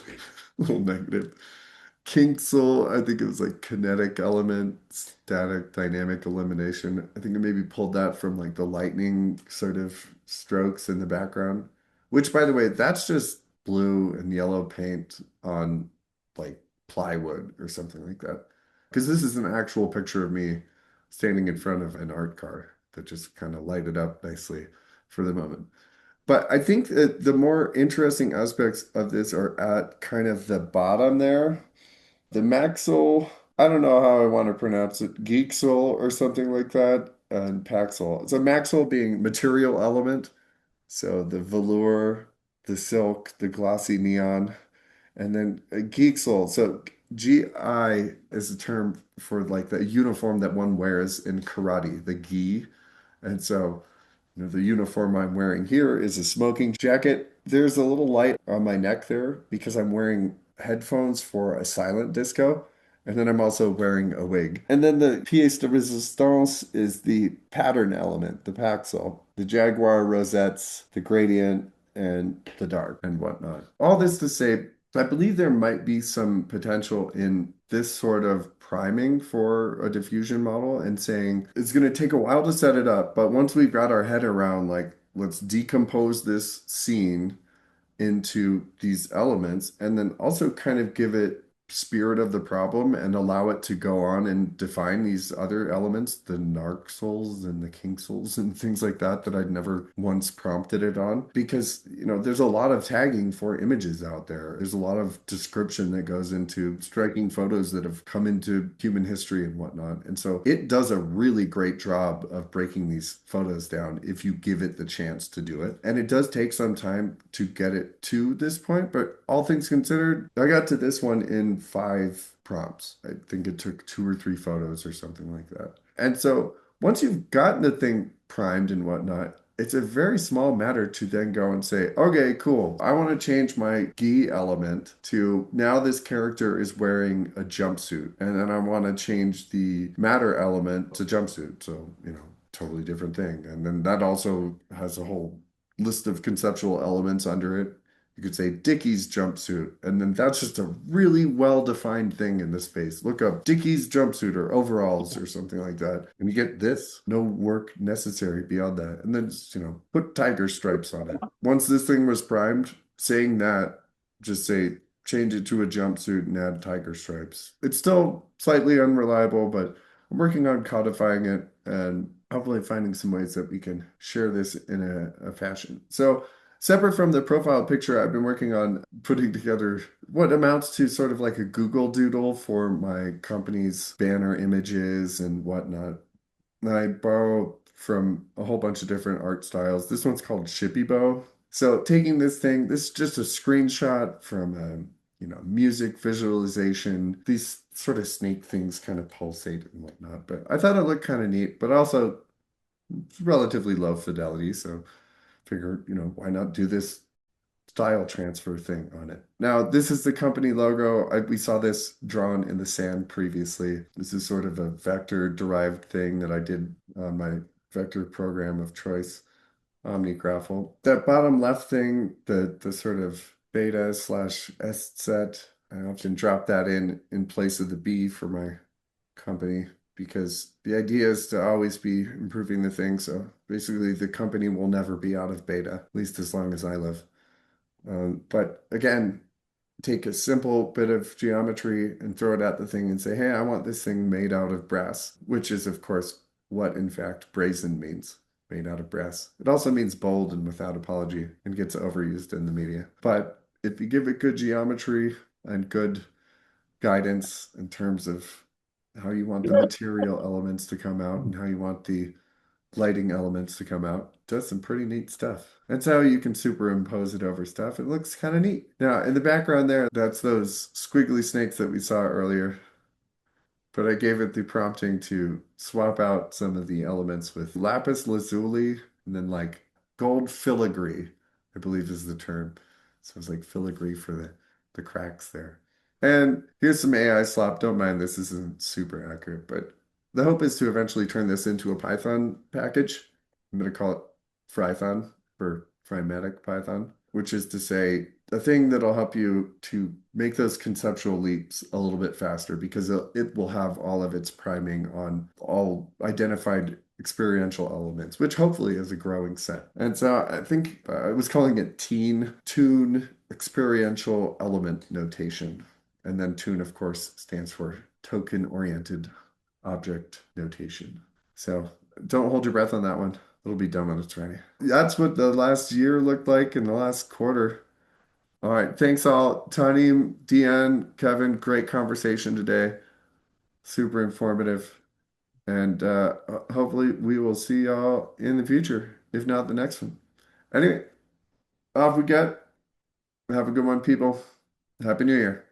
a little negative. Kinksel, I think it was like kinetic element, static dynamic elimination. I think I maybe pulled that from like the lightning sort of strokes in the background, which by the way, that's just blue and yellow paint on like plywood or something like that. Because this is an actual picture of me standing in front of an art car that just kind of lighted up nicely for the moment. But I think that the more interesting aspects of this are at kind of the bottom there. The Maxel, I don't know how I want to pronounce it, Geeksel or something like that, and Paxel. So Maxel being material element, so the velour, the silk, the glossy neon, and then Geeksel. So GI is a term for like the uniform that one wears in karate, the gi. And so the uniform I'm wearing here is a smoking jacket. There's a little light on my neck there because I'm wearing headphones for a silent disco. And then I'm also wearing a wig. And then the pièce de résistance is the pattern element, the Paxel, the Jaguar rosettes, the gradient, and the dark and whatnot. All this to say, I believe there might be some potential in this sort of priming for a diffusion model and saying it's going to take a while to set it up, but once we've got our head around, like, let's decompose this scene into these elements and then also kind of give it spirit of the problem and allow it to go on and define these other elements, the narcsels and the kinksels and things like that that I'd never once prompted it on. Because, there's a lot of tagging for images out there. There's a lot of description that goes into striking photos that have come into human history and whatnot. And so it does a really great job of breaking these photos down if you give it the chance to do it. And it does take some time to get it to this point, but all things considered, I got to this one in 5 prompts. I think it took 2 or 3 photos or something like that. And so once you've gotten the thing primed and whatnot, it's a very small matter to then go and say, okay, cool. I want to change my gi element to now this character is wearing a jumpsuit. And then I want to change the matter element to jumpsuit. So, totally different thing. And then that also has a whole list of conceptual elements under it. You could say Dickies jumpsuit, and then that's just a really well-defined thing in the space. Look up Dickies jumpsuit or overalls or something like that, and you get this. No work necessary beyond that. And then just, put tiger stripes on it. Once this thing was primed, saying that, just say, change it to a jumpsuit and add tiger stripes. It's still slightly unreliable, but I'm working on codifying it and hopefully finding some ways that we can share this in a fashion. So, separate from the profile picture, I've been working on putting together what amounts to sort of like a Google Doodle for my company's banner images and whatnot. And I borrow from a whole bunch of different art styles. This one's called Shippy Bow. So taking this thing, this is just a screenshot from music visualization. These sort of snake things kind of pulsate and whatnot. But I thought it looked kind of neat, but also relatively low fidelity. So figure, why not do this style transfer thing on it? Now, this is the company logo. We saw this drawn in the sand previously. This is sort of a vector derived thing that I did on my vector program of choice, OmniGraffle. That bottom left thing, the sort of beta slash S set, I often drop that in place of the B for my company, because the idea is to always be improving the thing. So basically, the company will never be out of beta, at least as long as I live. But again, take a simple bit of geometry and throw it at the thing and say, hey, I want this thing made out of brass, which is, of course, what in fact brazen means, made out of brass. It also means bold and without apology and gets overused in the media. But if you give it good geometry and good guidance in terms of how you want the material elements to come out and how you want the lighting elements to come out, does some pretty neat stuff. That's how you can superimpose it over stuff. It looks kind of neat. Now, in the background there, that's those squiggly snakes that we saw earlier. But I gave it the prompting to swap out some of the elements with lapis lazuli and then like gold filigree, I believe is the term. So it's like filigree for the cracks there. And here's some AI slop. Don't mind this isn't super accurate, but the hope is to eventually turn this into a Python package. I'm going to call it Phrython for Phrymatic Python, which is to say a thing that'll help you to make those conceptual leaps a little bit faster because it will have all of its priming on all identified experiential elements, which hopefully is a growing set. And so I think I was calling it tune experiential element notation. And then tune, of course, stands for token oriented object notation. So don't hold your breath on that one. It'll be done when it's ready. That's what the last year looked like in the last quarter. All right. Thanks all. Tanim, Deanne, Kevin, great conversation today. Super informative. And hopefully we will see y'all in the future, if not the next one. Anyway, off we get. Have a good one, people. Happy New Year.